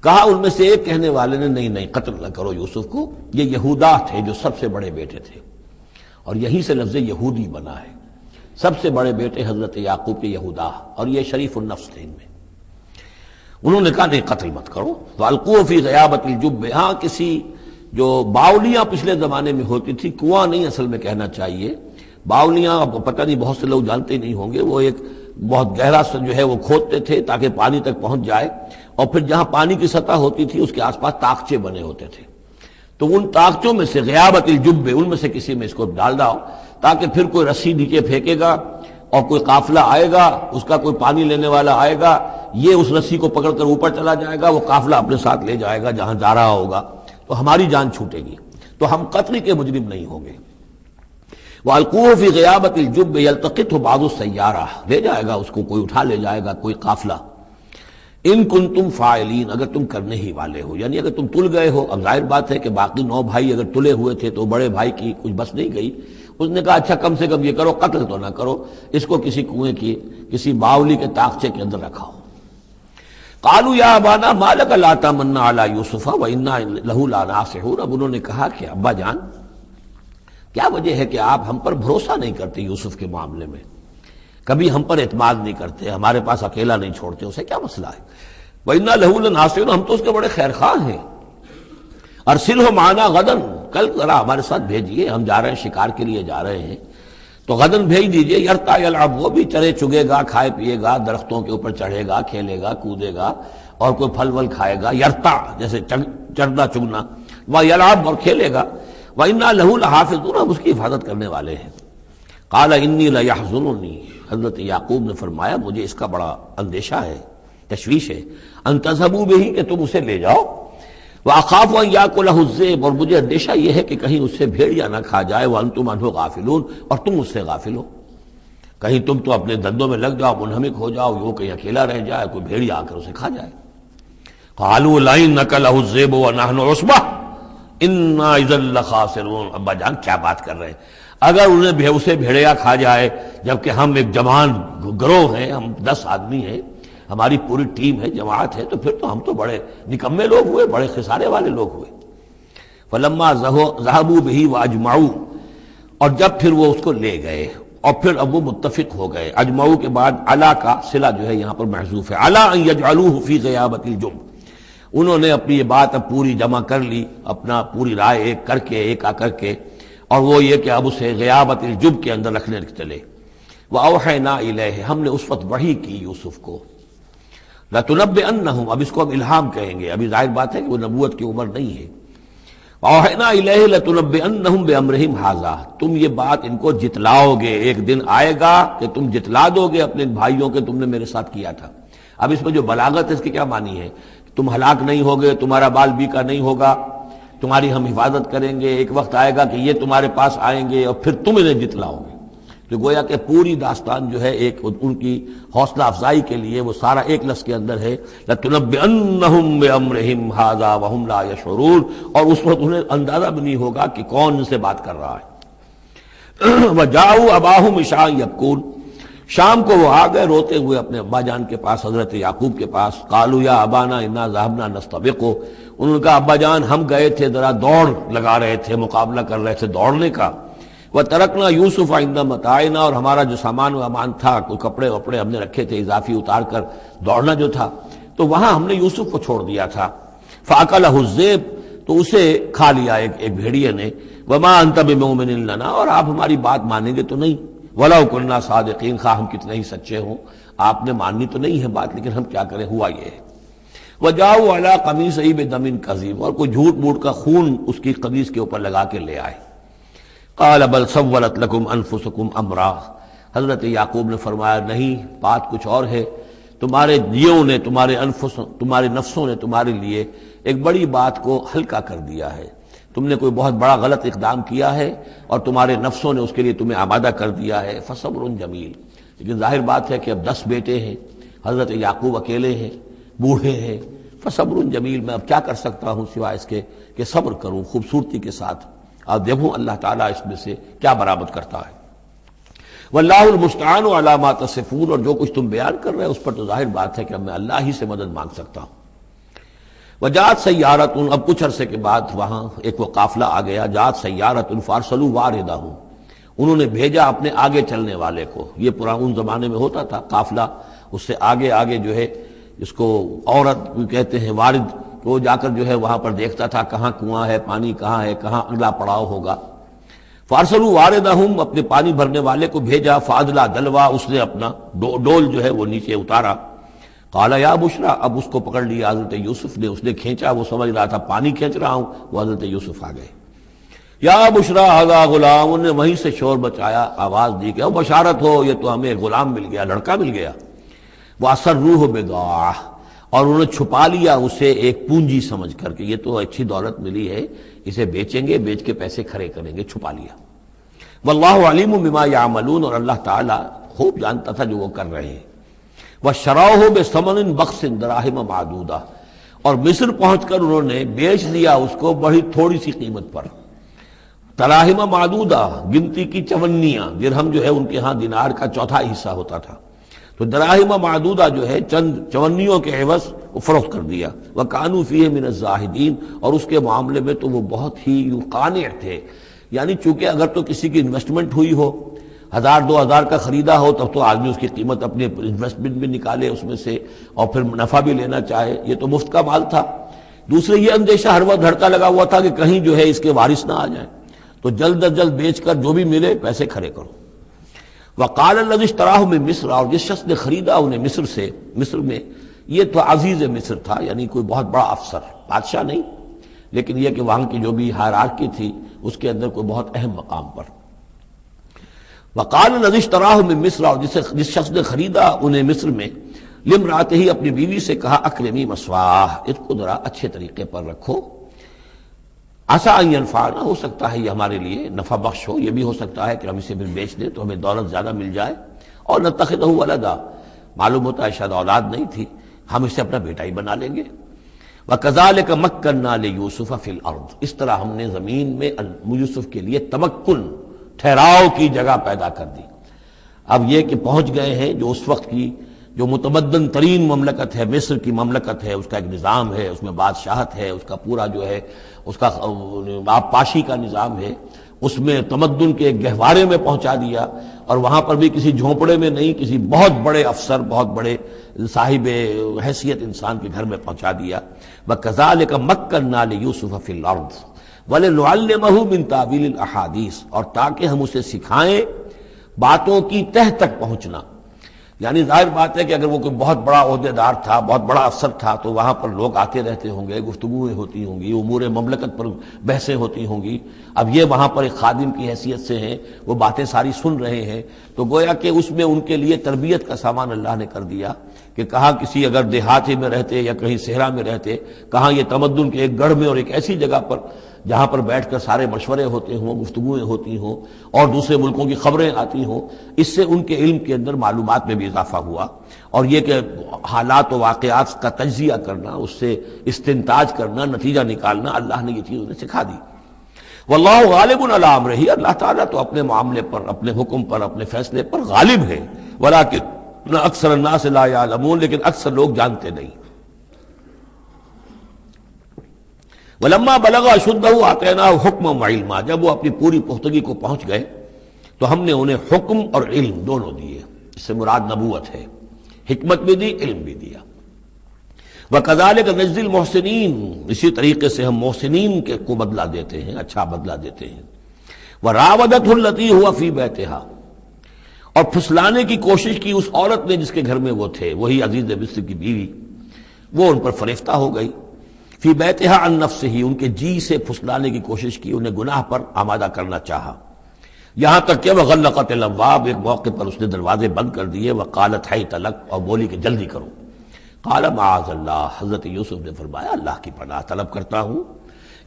کہا ان میں سے ایک کہنے والے نے نہیں قتل نہ کرو یوسف کو، یہ یہودا تھے جو سب سے بڑے بیٹے تھے، اور یہیں سے لفظ یہودی بنا ہے، سب سے بڑے بیٹے حضرت یعقوب کے یہودا، اور یہ شریف النفس تھے ان میں۔ انہوں نے کہا نہیں قتل مت کرو۔ وَأَلْقُوهُ فِي غَيَابَةِ الْجُبِّ، ہاں کسی جو باولیاں پچھلے زمانے میں ہوتی تھی، کنواں نہیں اصل میں کہنا چاہیے، باولیاں اب پتہ نہیں بہت سے لوگ جانتے نہیں ہوں گے، وہ ایک بہت گہرا سا جو ہے وہ کھودتے تھے تاکہ پانی تک پہنچ جائے، اور پھر جہاں پانی کی سطح ہوتی تھی اس کے آس پاس طاقچے بنے ہوتے تھے، تو ان طاقچوں میں سے غیابت الجب، ان میں سے کسی میں اس کو ڈال داؤ تاکہ پھر کوئی رسی نیچے پھینکے گا اور کوئی قافلہ آئے گا، اس کا کوئی پانی لینے والا آئے گا، یہ اس رسی کو پکڑ کر اوپر چلا جائے گا، وہ قافلہ اپنے ساتھ لے جائے گا جہاں جا رہا ہوگا، تو ہماری جان چھوٹے گی، تو ہم قتل کے مجرم نہیں ہوں گے۔ وَأَلْقُوهُ فِي غِيَابَةِ الْجُبِّ يَلْتَقِطْهُ بَعْضُ السَّيَّارَةِ، لے جائے گا اس کو، کوئی اٹھا لے جائے گا، کوئی قافلہ۔ ان کنتم فاعلین، اگر تم کرنے ہی والے ہو، یعنی اگر تم تل گئے ہو۔ اب ظاہر بات ہے کہ باقی 9 بھائی اگر تلے ہوئے تھے تو بڑے بھائی کی کچھ بس نہیں گئی، اس نے کہا اچھا کم سے کم یہ کرو قتل تو نہ کرو، اس کو کسی کنویں کی کسی باولی کے طاقچے کے اندر رکھاؤ۔ قالوا یا ابانا ما لک لا تمنا علی یوسف وانا لہ لناصحون، اب انہوں نے کہا کہ ابا جان کیا وجہ ہے کہ آپ ہم پر بھروسہ نہیں کرتے یوسف کے معاملے میں، کبھی ہم پر اعتماد نہیں کرتے، ہمارے پاس اکیلا نہیں چھوڑتے، اسے کیا مسئلہ ہے؟ وَإِنَّا لَهُ لَنَاصِحُونَ، ہم تو اس کے بڑے خیرخواہ ہیں۔ أَرْسِلْهُ مَعَنَا غَدًا، کل ذرا ہمارے ساتھ بھیجیے، ہم جا رہے ہیں شکار کے لیے جا رہے ہیں، تو غدن بھیج دیجئے۔ یرتا یلعب، وہ بھی چرے چگے گا، کھائے پیے گا، درختوں کے اوپر چڑھے گا، کھیلے گا، کودے گا، اور کوئی پھل ول کھائے گا، یرتا جیسے چرنا چگنا، وَيَلْعَبْ، اور کھیلے گا، وَإِنَّا لَهُ لَحَافِظُونَ، ہم اس کی حفاظت کرنے والے ہیں۔ قَالَ إِنِّي لَيَحْزُنُنِي، حضرت یعقوب نے فرمایا مجھے اس کا بڑا اندیشہ ہے، تشویش ہے، ان تذهبوا به، کہ تم اسے لے جاؤ، وَأَخَافُ أَن يَأْكُلَهُ الذِّئْبُ، اور مجھے اندیشہ یہ ہے کہ کہیں اس سے بھیڑیا نہ کھا جائے، وَأَنتُمْ عَنْهُ غَافِلُونَ، اور تم اس سے غافل ہو، کہیں تم تو اپنے دندوں میں لگ جاؤ، منہمک ہو جاؤ، وہ کہیں اکیلا رہ جائے، کوئی بھیڑیا آ کر اسے کھا جائے۔ قَالُوا لَئِن أَكَلَهُ الذِّئْبُ وَنَحْنُ عُصْبَةٌ إِنَّا إِذًا لَخَاسِرُونَ، ابا جان کیا بات کر رہے ہیں، اگر انہیں اسے بھیڑیا کھا جائے جبکہ ہم ایک جوان گروہ ہیں، ہم 10 آدمی ہیں، ہماری پوری ٹیم ہے، جماعت ہے، تو پھر تو ہم تو بڑے نکمے لوگ ہوئے، بڑے خسارے والے لوگ ہوئے۔ فلما ذهبوا به واجمعوا، اور جب پھر وہ اس کو لے گئے اور پھر اب وہ متفق ہو گئے، اجمعوا کے بعد علا کا صلہ جو ہے یہاں پر محذوف ہے، علا ان يجعلوه في غيابة الجب، انہوں نے اپنی یہ بات اب پوری جمع کر لی، اپنا پوری رائے ایک کر کے، ایک آ کر کے، اور وہ یہ کہ اب اسے غیابت الجب کے اندر رکھنے چلے۔ وَأَوْحَيْنَا إِلَيْهِ، ہم نے اس وقت وحی کی یوسف کو، لَتُنَبِّئَنَّهُمْ، اب اس کو ہم الہام کہیں گے، ابھی ظاہر بات ہے کہ وہ نبوت کی عمر نہیں ہے۔ وَأَوْحَيْنَا إِلَيْهِ لَتُنَبِّئَنَّهُمْ بِأَمْرِهِمْ هَٰذَا، تم یہ بات ان کو جتلاؤ گے، ایک دن آئے گا کہ تم جتلا دو گے اپنے بھائیوں کے تم نے میرے ساتھ کیا تھا۔ اب اس میں جو بلاغت ہے اس کی کیا معنی ہے؟ تم ہلاک نہیں ہوگے، تمہارا بال بیکا نہیں ہوگا، تمہاری ہم حفاظت کریں گے، ایک وقت آئے گا کہ یہ تمہارے پاس آئیں گے اور پھر تم انہیں جتلاؤ گے۔ تو گویا کہ پوری داستان جو ہے ایک ان کی حوصلہ افزائی کے لیے وہ سارا ایک لفظ کے اندر ہے، لَتُنَبِّئَنَّهُمْ بِأَمْرِهِمْ هَٰذَا وَهُمْ لَا يَشْعُرُونَ، اور اس وقت انہیں اندازہ بھی نہیں ہوگا کہ کون ان سے بات کر رہا ہے۔ وَجَاءُوا أَبَاهُمْ عِشَاءً يَبْكُونَ، شام کو وہ آ گئے روتے ہوئے اپنے ابا جان کے پاس، حضرت یعقوب کے پاس۔ قالوا یا ابانا انا ذهبنا نستبق، انہوں نے کہا ابا جان ہم گئے تھے ذرا دوڑ لگا رہے تھے، مقابلہ کر رہے تھے دوڑنے کا۔ وترکنا یوسف عند متاعنا، اور ہمارا جو سامان و امان تھا، کوئی کپڑے وپڑے ہم نے رکھے تھے اضافی اتار کر دوڑنا جو تھا، تو وہاں ہم نے یوسف کو چھوڑ دیا تھا۔ فاکلہ الذئب، تو اسے کھا لیا ایک بھیڑیے نے۔ وما انت بمؤمن لنا، اور آپ ہماری بات مانیں گے تو نہیں۔ وَلَوْ كُنَّا صَادِقِينَ، خواہ ہم کتنے ہی سچے ہوں، آپ نے ماننی تو نہیں ہے بات، لیکن ہم کیا کریں، ہوا یہ ہے۔ وَجَاءُوا عَلَىٰ قَمِيصِهِ بِدَمٍ كَذِيبٍ، اور کوئی جھوٹ موٹ کا خون اس کی قمیص کے اوپر لگا کے لے آئے۔ قَالَ بَلْ سَوَّلَتْ لَكُمْ أَنفُسُكُمْ أَمْرًا، حضرت یعقوب نے فرمایا نہیں، بات کچھ اور ہے، تمہارے دیوں نے، تمہارے نفسوں نے تمہارے لیے ایک بڑی بات کو ہلکا کر دیا ہے. تم نے کوئی بہت بڑا غلط اقدام کیا ہے اور تمہارے نفسوں نے اس کے لیے تمہیں آمادہ کر دیا ہے. فصبر جمیل. لیکن ظاہر بات ہے کہ اب 10 بیٹے ہیں، حضرت یعقوب اکیلے ہیں، بوڑھے ہیں. فصبر جمیل، میں اب کیا کر سکتا ہوں سوائے اس کے کہ صبر کروں خوبصورتی کے ساتھ، اور دیکھوں اللہ تعالیٰ اس میں سے کیا برآمد کرتا ہے. واللہ المستعان علی ما تصفون، اور جو کچھ تم بیان کر رہے ہیں اس پر تو ظاہر بات ہے کہ اب میں اللہ ہی سے مدد مانگ سکتا ہوں. وجاءت سیارۃ، اب کچھ عرصے کے بعد وہاں ایک وہ قافلہ آ گیا. جاءت سیارۃ فارسلوا واردہم، انہوں نے بھیجا اپنے آگے چلنے والے کو. یہ ان زمانے میں ہوتا تھا قافلہ، اس سے آگے آگے جو ہے اس کو عورت کہتے ہیں وارد، وہ جا کر جو ہے وہاں پر دیکھتا تھا کہاں کنواں ہے، پانی کہاں ہے، کہاں اگلا پڑاؤ ہوگا. فارسلوا واردہم، اپنے پانی بھرنے والے کو بھیجا. فادلا دلوا، اس نے اپنا ڈول جو ہے وہ نیچے اتارا. قال یا بشرا، اب اس کو پکڑ لیا حضرت یوسف نے. اس نے کھینچا، وہ سمجھ رہا تھا پانی کھینچ رہا ہوں، وہ حضرت یوسف آ گئے. یا بشرا ھذا غلام، انہوں نے وہیں سے شور بچایا، آواز دی کہ او بشارت ہو، یہ تو ہمیں غلام مل گیا، لڑکا مل گیا. واسروہ بضاعہ، اور انہوں نے چھپا لیا اسے ایک پونجی سمجھ کر کہ یہ تو اچھی دولت ملی ہے، اسے بیچیں گے، بیچ کے پیسے کھڑے کریں گے. چھپا لیا. واللہ علیم بما یعملون، اور اللہ تعالیٰ خوب جانتا تھا جو وہ کر رہے ہیں. وَشَرَوْهُ بِثَمَنٍ بَخْسٍ دَرَاهِمَ مَعْدُودَةٍ، اور مصر پہنچ کر انہوں نے بیچ دیا اس کو بڑی تھوڑی سی قیمت پر. دراہم معدودہ، گنتی کی چونیاں. درہم جو ہے ان کے ہاں دینار کا چوتھا حصہ ہوتا تھا، تو دراہم معدودہ جو ہے چند چونیوں کے عوض وہ فروخت کر دیا. وَكَانُوا فِيهِ مِنَ الزَّاهِدِينَ، اور اس کے معاملے میں تو وہ بہت ہی قانع تھے. یعنی چونکہ اگر تو کسی کی انویسٹمنٹ ہوئی ہو، 1000-2000 کا خریدا ہو، تب تو آدمی اس کی قیمت اپنے انویسٹمنٹ بھی نکالے اس میں سے اور پھر نفع بھی لینا چاہے. یہ تو مفت کا مال تھا. دوسرے یہ اندیشہ ہر وقت دھڑکا لگا ہوا تھا کہ کہیں جو ہے اس کے وارث نہ آ جائیں، تو جلد از جلد بیچ کر جو بھی ملے پیسے کھڑے کرو. وقال الذی اشتراہ من مصر، اور جس شخص نے خریدا انہیں مصر سے، مصر میں یہ تو عزیز مصر تھا، یعنی کوئی بہت بڑا افسر، بادشاہ نہیں، لیکن یہ کہ وہاں کی جو بھی ہائرارکی تھی اس کے اندر کوئی بہت اہم مقام پر. وقال الذی اشتراہ من مصر، اور جس شخص نے خریدا انہیں مصر میں، لامرأتہ، اپنی بیوی سے کہا اکرمی مثواہ، اس کو ذرا اچھے طریقے پر رکھو. عسیٰ ان ینفعنا، ہو سکتا ہے یہ ہمارے لیے نفع بخش ہو، یہ بھی ہو سکتا ہے کہ ہم اسے پھر بیچ دیں تو ہمیں دولت زیادہ مل جائے. اور نتخذہ ولدا، معلوم ہوتا ہے شاید اولاد نہیں تھی، ہم اسے اپنا بیٹا ہی بنا لیں گے. وَكَذَلِكَ مَكَّنَّا لِيُوسُفَ فِي الْأَرْضِ، اس طرح ہم نے زمین میں یوسف کے لیے تمکن، ٹھہراؤ کی جگہ پیدا کر دی. اب یہ کہ پہنچ گئے ہیں جو اس وقت کی جو متمدن ترین مملکت ہے، مصر کی مملکت ہے، اس کا ایک نظام ہے، اس میں بادشاہت ہے، اس کا پورا جو ہے اس کا آبپاشی کا نظام ہے، اس میں تمدن کے ایک گہوارے میں پہنچا دیا. اور وہاں پر بھی کسی جھونپڑے میں نہیں، کسی بہت بڑے افسر، بہت بڑے صاحب حیثیت انسان کے گھر میں پہنچا دیا. وَكَذَلِكَ مَكَّنَّا لِيُوسُفَ فِي الْأَرْضِ وَلِنُعَلِّمَهُ مِن تَأْوِيلِ الْأَحَادِيثِ، اور تاکہ ہم اسے سکھائیں باتوں کی تہ تک پہنچنا. یعنی ظاہر بات ہے کہ اگر وہ کوئی بہت بڑا عہدیدار تھا، بہت بڑا افسر تھا، تو وہاں پر لوگ آتے رہتے ہوں گے، گفتگویں ہوتی ہوں گی، امور مملکت پر بحثیں ہوتی ہوں گی. اب یہ وہاں پر ایک خادم کی حیثیت سے ہیں، وہ باتیں ساری سن رہے ہیں، تو گویا کہ اس میں ان کے لیے تربیت کا سامان اللہ نے کر دیا کہ کہاں کسی اگر دیہاتی میں رہتے یا کہیں صحرا میں رہتے، کہاں یہ تمدن کے ایک گڑھ میں اور ایک ایسی جگہ پر جہاں پر بیٹھ کر سارے مشورے ہوتے ہوں، گفتگویں ہوتی ہوں اور دوسرے ملکوں کی خبریں آتی ہوں. اس سے ان کے علم کے اندر معلومات میں بھی اضافہ ہوا. اور یہ کہ حالات و واقعات کا تجزیہ کرنا، اس سے استنتاج کرنا، نتیجہ نکالنا، اللہ نے یہ چیز انہیں سکھا دی. واللہ غالب علی امرہ، اللہ تعالیٰ تو اپنے معاملے پر، اپنے حکم پر، اپنے فیصلے پر غالب ہے. ولکن اکثر الناس لا یعلمون، لیکن اکثر لوگ جانتے نہیں. ولما بلغ اشدہ آتیناہ حکما وعلما، جب وہ اپنی پوری پختگی کو پہنچ گئے تو ہم نے انہیں حکم اور علم دونوں دیے. اس سے مراد نبوت ہے، حکمت بھی دی، علم بھی دیا. وَكَذَلِكَ نَجْزِي الْمُحْسِنِينَ، اسی طریقے سے ہم محسنین کو بدلہ دیتے ہیں، اچھا بدلہ دیتے ہیں. وَرَاوَدَتْهُ الَّتِي هُوَ فِي بَيْتِهَا، اور پھسلانے کی کوشش کی اس عورت نے جس کے گھر میں وہ تھے، وہی عزیز مصر کی بیوی، وہ ان پر فریفتہ ہو گئی. فی بیتہا عن نفسہ، ان کے جی سے پھسلانے کی کوشش کی، انہیں گناہ پر آمادہ کرنا چاہا. یہاں تک کہ وغلقت الابواب، ایک موقع پر اس نے دروازے بند کر دیے، وقالت حیت لک، اور بولی کہ جلدی کرو۔ قال معاذ اللہ، حضرت یوسف نے فرمایا اللہ کی پناہ طلب کرتا ہوں،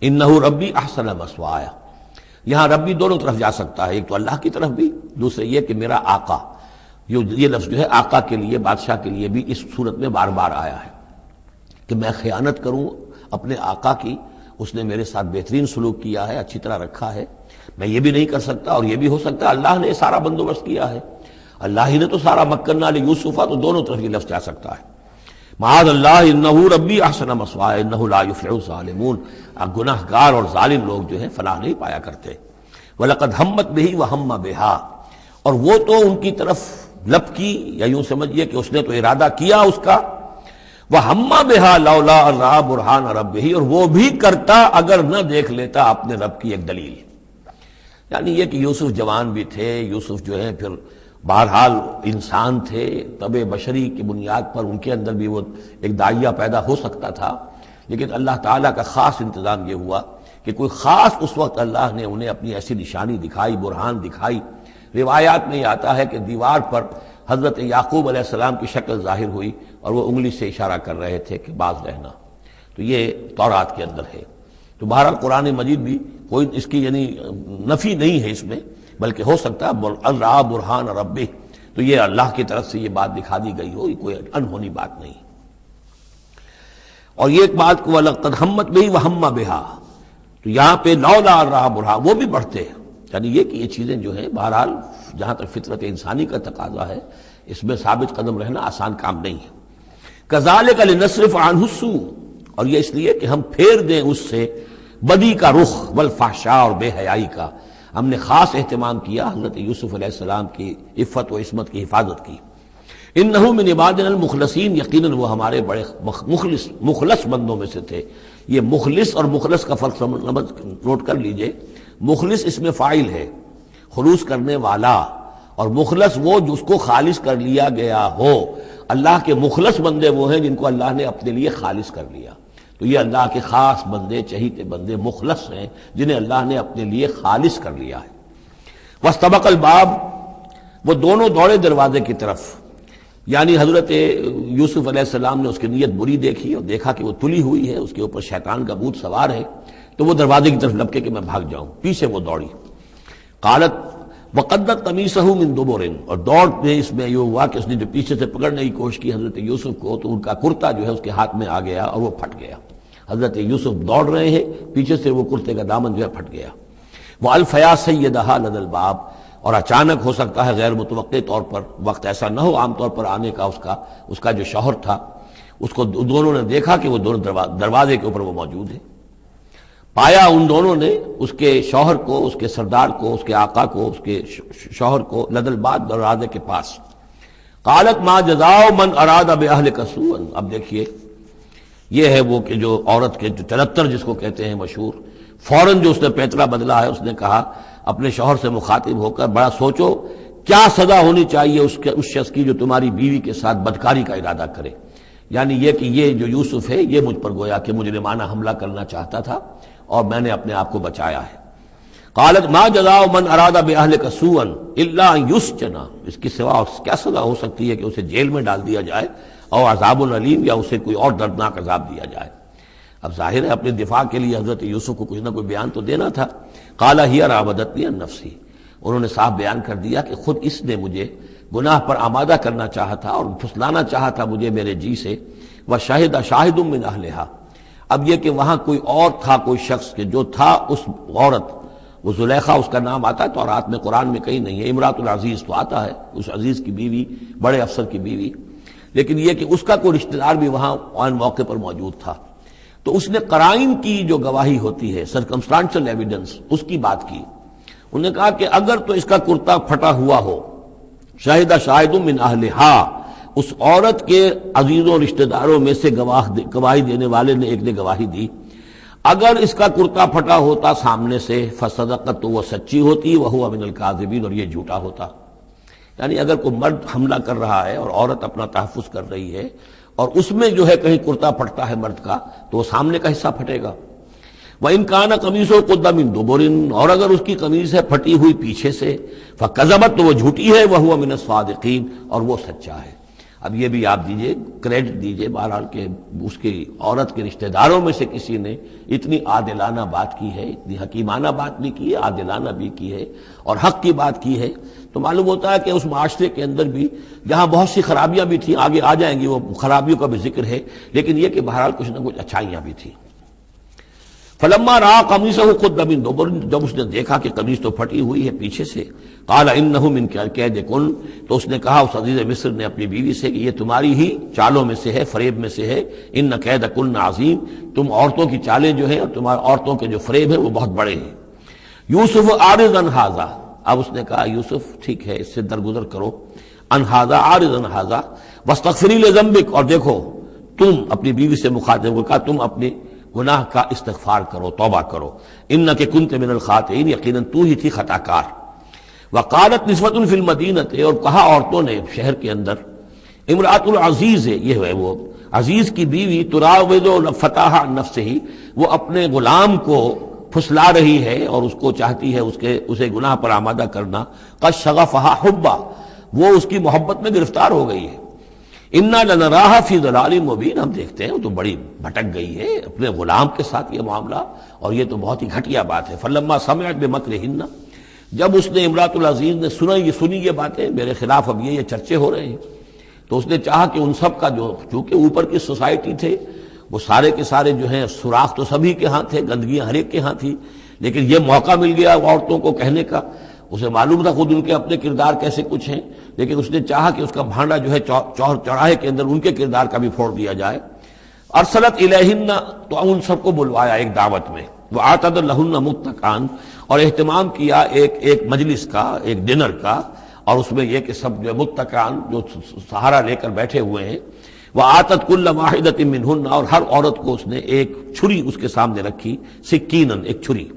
انہ ربی احسن مثوایا، یہاں ربی دونوں طرف جا سکتا ہے، ایک تو اللہ کی طرف بھی، دوسرے یہ کہ میرا آقا، یہ لفظ جو ہے آقا کے لیے، بادشاہ کے لیے بھی اس صورت میں بار بار آیا ہے کہ میں خیانت کروں اپنے آقا کی، اس نے میرے ساتھ بہترین سلوک کیا ہے، اچھی طرح رکھا ہے، میں یہ بھی نہیں کر سکتا، اور یہ بھی ہو سکتا ہے اللہ نے سارا بندوبست کیا ہے، اللہ ہی نے تو سارا مکننا لیوسف، تو دونوں طرف یہ لفظ جا سکتا ہے۔ معاذ اللہ انہ ربی احسن مثوایا انہ لا یفلح الظالمون، گناہ گار اور ظالم لوگ جو ہیں فلاح نہیں پایا کرتے۔ وَلَقَدْ هَمَّتْ بِهِ وَهَمَّ بِهَا، اور وہ تو ان کی طرف لب کی، یا یوں سمجھیے کہ اس نے تو ارادہ کیا اس کا، وَهَمَّ بِهَا لَوْلَا أَن رَأَىٰ بُرْهَانَ رَبِّهِ، اور وہ بھی کرتا اگر نہ دیکھ لیتا اپنے رب کی ایک دلیل، یعنی یہ کہ یوسف جوان بھی تھے، یوسف جو ہے پھر بہرحال انسان تھے، طبع بشری کی بنیاد پر ان کے اندر بھی وہ ایک داعیہ پیدا ہو سکتا تھا، لیکن اللہ تعالیٰ کا خاص انتظام یہ ہوا کہ کوئی خاص اس وقت اللہ نے انہیں اپنی ایسی نشانی دکھائی، برہان دکھائی۔ روایات میں یہ آتا ہے کہ دیوار پر حضرت یعقوب علیہ السلام کی شکل ظاہر ہوئی اور وہ انگلی سے اشارہ کر رہے تھے کہ باز رہنا، تو یہ تورات کے اندر ہے۔ تو بہرحال قرآن مجید بھی کوئی اس کی یعنی نفی نہیں ہے اس میں، بلکہ ہو سکتا ہے الرا برہان ربہ، تو یہ اللہ کی طرف سے یہ بات دکھا دی گئی ہو، یہ کوئی انہونی بات نہیں۔ اور یہ ایک بات کو وَلَقَدْ هَمَّتْ بِهِ وَهَمَّ بِهَا، تو یہاں پہ لولا الرا برہان، وہ بھی بڑھتے ہیں، یعنی یہ کہ یہ چیزیں جو ہیں بہرحال جہاں تک فطرت انسانی کا تقاضا ہے اس میں ثابت قدم رہنا آسان کام نہیں ہے۔ كَذَلِكَ لِنَصْرِفَ عَنْهُ السُّوءَ، اور یہ اس لیے کہ ہم پھیر دیں اس سے بدی کا رخ، والفحشاء، اور بے حیائی کا، ہم نے خاص اہتمام کیا حضرت یوسف علیہ السلام کی عفت و عصمت کی حفاظت کی۔ انہ من عبادنا المخلصین، یقیناً وہ ہمارے بڑے مخلص بندوں میں سے تھے۔ یہ مخلص اور مخلص کا فرق نوٹ کر لیجئے، مخلص اس میں فاعل ہے، خلوص کرنے والا، اور مخلص وہ جس کو خالص کر لیا گیا ہو۔ اللہ کے مخلص بندے وہ ہیں جن کو اللہ نے اپنے لیے خالص کر لیا، تو یہ اللہ کے خاص بندے، چہیتے بندے مخلص ہیں جنہیں اللہ نے اپنے لیے خالص کر لیا ہے۔ واستبق الباب، وہ دونوں دوڑے دروازے کی طرف، یعنی حضرت یوسف علیہ السلام نے اس کی نیت بری دیکھی اور دیکھا کہ وہ تلی ہوئی ہے، اس کے اوپر شیطان کا بھوت سوار ہے، تو وہ دروازے کی طرف لپکے کہ میں بھاگ جاؤں، پیچھے وہ دوڑی۔ قالت وقدت قمیصہ من دبر، اور دوڑ میں اس میں یہ ہوا کہ اس نے جو پیچھے سے پکڑنے کی کوشش کی حضرت یوسف کو، تو ان کا کرتا جو ہے اس کے ہاتھ میں آ گیا اور وہ پھٹ گیا۔ حضرت یوسف دوڑ رہے ہیں، پیچھے سے وہ کرتے کا دامن جو ہے پھٹ گیا۔ وَأَلْفَيَا سَيِّدَهَا لَدَى الْبَابِ، اور اچانک ہو سکتا ہے غیر متوقع طور پر، وقت ایسا نہ ہو عام طور پر آنے کا، اس کا جو شوہر تھا، اس کو دونوں نے دیکھا کہ وہ دونوں دروازے کے اوپر وہ موجود ہے۔ پایا ان دونوں نے اس کے شوہر کو، اس کے سردار کو، اس کے آقا کو، اس کے شوہر کو لدى الباب، دروازے کے پاس۔ قالت ما جزاء من اراد باهلك سوءا، اب دیکھیے یہ ہے وہ کہ جو عورت کے جو چلتر جس کو کہتے ہیں مشہور، فوراً جو اس نے پیترا بدلا ہے، اس نے کہا اپنے شوہر سے مخاطب ہو کر، بڑا سوچو کیا سزا ہونی چاہیے اس شخص کی جو تمہاری بیوی کے ساتھ بدکاری کا ارادہ کرے، یعنی یہ کہ یہ جو یوسف ہے یہ مجھ پر گویا کہ مجرمانہ حملہ کرنا چاہتا تھا اور میں نے اپنے آپ کو بچایا ہے۔ قالت ما جزاء من اراد باهلك سوءا الا ان يسجن، اس کی سوا کیا سزا ہو سکتی ہے کہ اسے جیل میں ڈال دیا جائے، اور عذاب العلیم، یا اسے کوئی اور دردناک عذاب دیا جائے۔ اب ظاہر ہے اپنے دفاع کے لیے حضرت یوسف کو کچھ نہ کوئی بیان تو دینا تھا۔ قال هي راودتني عن نفسي، انہوں نے صاف بیان کر دیا کہ خود اس نے مجھے گناہ پر آمادہ کرنا چاہا تھا اور پھسلانا چاہا تھا مجھے میرے جی سے۔ وشهد شاهد من اهلها، اب یہ کہ وہاں کوئی اور تھا، کوئی شخص کہ جو تھا اس عورت، وہ زلیخا اس کا نام آتا ہے تو رات میں قرآن میں کہیں نہیں ہے، امراۃ العزیز تو آتا ہے، اس عزیز کی بیوی، بڑے افسر کی بیوی، لیکن یہ کہ اس کا کوئی رشتہ دار بھی وہاں آن موقع پر موجود تھا، تو اس نے قرائن کی جو گواہی ہوتی ہے، سرکمسٹانشل ایویڈنس، اس کی بات کی۔ انہوں نے کہا کہ اگر تو اس کا کرتا پھٹا ہوا ہو، شاہد شاہد من اہلہا، اس عورت کے عزیزوں رشتہ داروں میں سے گواہی دینے والے نے ایک نے گواہی دی، اگر اس کا کرتا پھٹا ہوتا سامنے سے، فصدقت، تو وہ سچی ہوتی، وہو من الکاذبین، اور یہ جھوٹا ہوتا۔ یعنی اگر کوئی مرد حملہ کر رہا ہے اور عورت اپنا تحفظ کر رہی ہے، اور اس میں جو ہے کہیں کرتا پھٹتا ہے مرد کا، تو وہ سامنے کا حصہ پھٹے گا۔ وَإِنْ كَانَ قَمِيصُهُ قُدَّ مِن دُبُرٍ، اور اگر اس کی قمیص ہے پھٹی ہوئی پیچھے سے، فَكَذَبَتْ، تو وہ جھوٹی ہے، وَهُوَ مِنَ الصَّادِقِينَ، اور وہ سچا ہے۔ اب یہ بھی آپ دیجئے، کریڈٹ دیجئے بہرحال کہ اس کی عورت کے رشتہ داروں میں سے کسی نے اتنی عادلانہ بات کی ہے، اتنی حکیمانہ بات بھی کی ہے، عادلانہ بھی کی ہے اور حق کی بات کی ہے، تو معلوم ہوتا ہے کہ اس معاشرے کے اندر بھی جہاں بہت سی خرابیاں بھی تھیں، آگے آ جائیں گی وہ خرابیوں کا بھی ذکر ہے، لیکن یہ کہ بہرحال کچھ نہ کچھ اچھائیاں بھی تھیں۔ فلما رأى قميصه قد من دبر، جب اس نے دیکھا کہ قمیص تو پھٹی ہوئی ہے پیچھے سے، قال انه من کید کن، تو اس نے کہا اس عزیز مصر نے اپنی بیوی سے کہ یہ تمہاری ہی چالوں میں سے ہے، فریب میں سے ہے، ان کید کن عظیم، تم عورتوں کی چالیں جو ہیں اور تمہاری عورتوں کے جو فریب ہیں وہ بہت بڑے ہیں۔ یوسف اعرض عن ھذا، اب اس نے کہا یوسف ٹھیک ہے اس سے درگزر کرو، عن ھذا، اعرض عن ھذا واستغفری لذنبک، اور دیکھو تم اپنی بیوی سے مخاطب کو کہا تم اپنی گناہ کا استغفار کرو، توبہ کرو، انک کنت من الخاطئین، یقیناً تو ہی تھی خطا کار۔ وقالت نسوۃ فی المدینہ، اور کہا عورتوں نے شہر کے اندر، امرأۃ العزیز ہے، یہ ہے وہ عزیز کی بیوی، تراود فتاح عن نفسہ، وہ اپنے غلام کو پھسلا رہی ہے اور اس کو چاہتی ہے اسے گناہ پر آمادہ کرنا، قد شغفہا حبا، وہ اس کی محبت میں گرفتار ہو گئی ہے، انا لنراھا فی ضلال مبین، ہم دیکھتے ہیں وہ تو بڑی بھٹک گئی ہے اپنے غلام کے ساتھ یہ معاملہ، اور یہ تو بہت ہی گھٹیا بات ہے۔ فلما سمعت بمکرہن، جب اس نے امرأۃ العزیز نے سنی یہ باتیں میرے خلاف، اب یہ چرچے ہو رہے ہیں، تو اس نے چاہا کہ ان سب کا جو چونکہ اوپر کی سوسائٹی تھے وہ سارے کے سارے جو ہیں سوراخ تو سبھی کے ہاں تھے، گندگیاں ہر ایک کے ہاں تھی، لیکن یہ موقع مل گیا عورتوں کو کہنے کا، اسے معلوم تھا خود ان کے اپنے کردار کیسے کچھ ہیں، لیکن اس نے چاہا کہ اس کا بھانڈا جو ہے چوراہے کے اندر ان کے کردار کا بھی پھوڑ دیا جائے۔ ارسلت الیہن، تو ان سب کو بلوایا ایک دعوت میں، وآتت لہن متکئا، اور اہتمام کیا ایک مجلس کا، ایک ڈنر کا، اور اس میں یہ کہ سب جو متکئا جو سہارا لے کر بیٹھے ہوئے ہیں، وآتت کل واحدۃ منہن، اور ہر عورت کو اس نے ایک چھری اس کے سامنے رکھی، سکینن، ایک چھری،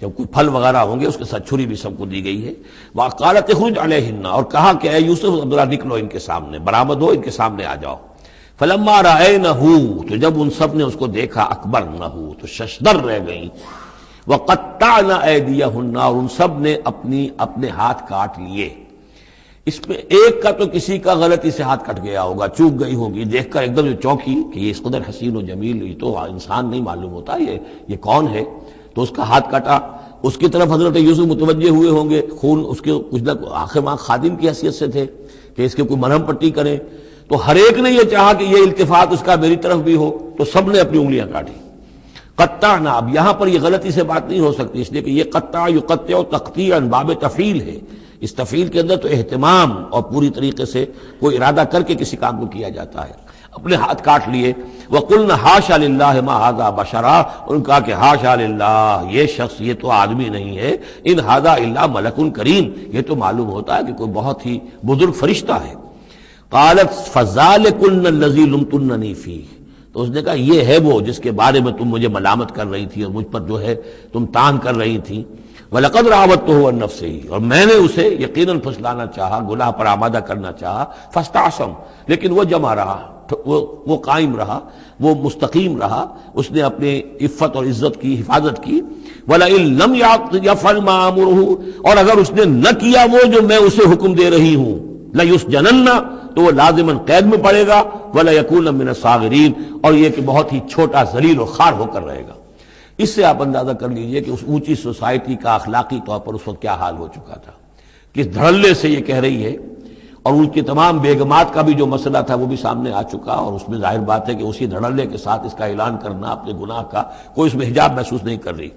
جب کوئی پھل وغیرہ ہوں گے اس کے ساتھ چھری بھی سب کو دی گئی ہے۔ وقالت اخرج علیہن، اور کہا کہ اے یوسف ذرا نکلو ان کے سامنے، برآمد ہو، ان کے سامنے آ جاؤ۔ فلما رأینہ، تو جب ان سب نے اس کو دیکھا، اکبرنہ، تو ششدر رہ گئیں، وقطعن ایدیہن، اور ان سب نے اپنے ہاتھ کاٹ لیے۔ اس میں ایک کا تو کسی کا غلطی سے ہاتھ کٹ گیا ہوگا، چوک گئی ہوگی، دیکھ کر ایک دم چونکی کہ یہ اس قدر حسین و جمیل، یہ تو انسان نہیں معلوم ہوتا، یہ کون ہے، تو اس کا ہاتھ کٹا۔ اس کی طرف حضرت یوسف متوجہ ہوئے ہوں گے، خون اس کے کچھ نہ آخر ماں خادم کی حیثیت سے تھے کہ اس کے کوئی مرہم پٹی کریں، تو ہر ایک نے یہ چاہا کہ یہ التفات اس کا میری طرف بھی ہو، تو سب نے اپنی انگلیاں کاٹی۔ قطعنا، اب یہاں پر یہ غلطی سے بات نہیں ہو سکتی، اس لیے کہ یہ قطع یقطع تقطیعا باب تفعیل ہے، اس تفعیل کے اندر تو اہتمام اور پوری طریقے سے کوئی ارادہ کر کے کسی کام کو کیا جاتا ہے۔ اپنے ہاتھ کاٹ لیے۔ وَقُلْنَا حَاشَا لِلَّهِ مَا هَذَا بَشَرًا، ان کہا کہ حاشا للہ، یہ شخص یہ تو آدمی نہیں ہے، ان هَذَا إِلَّا مَلَكٌ کریم، یہ تو معلوم ہوتا ہے کہ کوئی بہت ہی بزرگ فرشتہ ہے۔ قالت فَذَلِكُنَّ الَّذِي لُمْتُنَّنِي فِيهِ، تو اس نے کہا یہ ہے وہ جس کے بارے میں تم مجھے ملامت کر رہی تھی اور مجھ پر جو ہے تم تان کر رہی تھی۔ وَلَقَدْ رَاوَدتُّهُ عَن نَّفْسِهِ، اور میں نے اسے یقیناً پھسلانا چاہا، گناہ پر آمادہ کرنا چاہا، فَاسْتَعْصَمَ، لیکن وہ جمع رہا، وہ قائم رہا، وہ مستقیم رہا، اس نے اپنے عفت اور عزت کی حفاظت کی۔ وَلَئِن لَّمْ يَفْعَلْ مَا آمُرُهُ، اور اگر اس نے نہ کیا وہ جو میں اسے حکم دے رہی ہوں، لَيُسْجَنَنَّ، تو وہ لازماً قید میں پڑے گا، وَلَيَكُونَ مِنَ الصَّاغِرِينَ، اور یہ کہ بہت ہی چھوٹا ذلیل و خوار ہو کر رہے گا۔ اس سے آپ اندازہ کر لیجئے کہ اس اونچی سوسائٹی کا اخلاقی طور پر اس وقت کیا حال ہو چکا تھا، کس دھڑلے سے یہ کہہ رہی ہے، اور ان کی تمام بیگمات کا بھی جو مسئلہ تھا وہ بھی سامنے آ چکا، اور اس میں ظاہر بات ہے کہ اسی دھڑلے کے ساتھ اس کا اعلان کرنا اپنے گناہ کا، کوئی اس میں حجاب محسوس نہیں کر رہی۔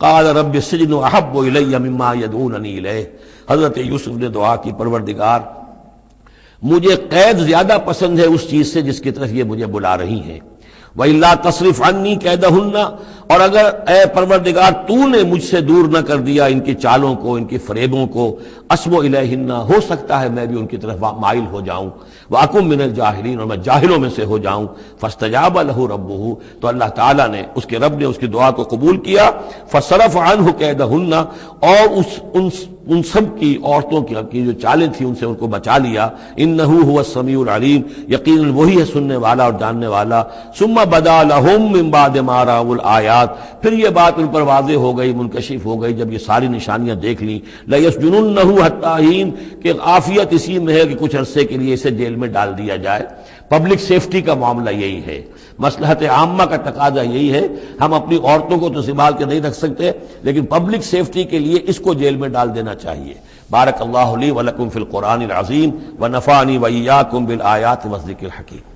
قال رب السجن احب الی مما یدعوننی الیہ، حضرت یوسف نے دعا کی، پروردگار مجھے قید زیادہ پسند ہے اس چیز سے جس کی طرف یہ مجھے بلا رہی ہیں۔ وَإِلَّا تَصْرِفْ عَنِّي كَيْدَهُنَّ، اور اگر اے پروردگار تو نے مجھ سے دور نہ کر دیا ان کی چالوں کو، ان کی فریبوں کو، أَصْبُ إِلَيْهِنَّ، ہو سکتا ہے میں بھی ان کی طرف مائل ہو جاؤں، وَأَكُن مِّنَ الْجَاهِلِينَ، اور میں جاہلوں میں سے ہو جاؤں۔ فَاسْتَجَابَ لَهُ رَبُّهُ، تو اللہ تعالیٰ نے، اس کے رب نے اس کی دعا کو قبول کیا۔ فَصَرَفَ عَنْهُ كَيْدَهُنَّ، اور ان سب کی عورتوں کی جو چالیں تھیں ان سے ان کو بچا لیا۔ انہ هو السمیع العلیم، یقیناً وہی ہے سننے والا اور جاننے والا۔ ثم بدا لهم من بعد ما رأوا الآیات، پھر یہ بات ان پر واضح ہو گئی، منکشف ہو گئی جب یہ ساری نشانیاں دیکھ لیں۔ لَيَسْجُنُنَّهُ حَتَّىٰ حِينٍ، کہ عافیت اسی میں ہے کہ کچھ عرصے کے لیے اسے جیل میں ڈال دیا جائے۔ پبلک سیفٹی کا معاملہ یہی ہے، مصلحت عامہ کا تقاضا یہی ہے۔ ہم اپنی عورتوں کو تو سنبھال کے نہیں رکھ سکتے، لیکن پبلک سیفٹی کے لیے اس کو جیل میں ڈال دینا چاہیے۔ بارک اللہ لی ولکم فی القرآن العظیم ونفعنی وإیاکم بالآیات والذکر الحکیم۔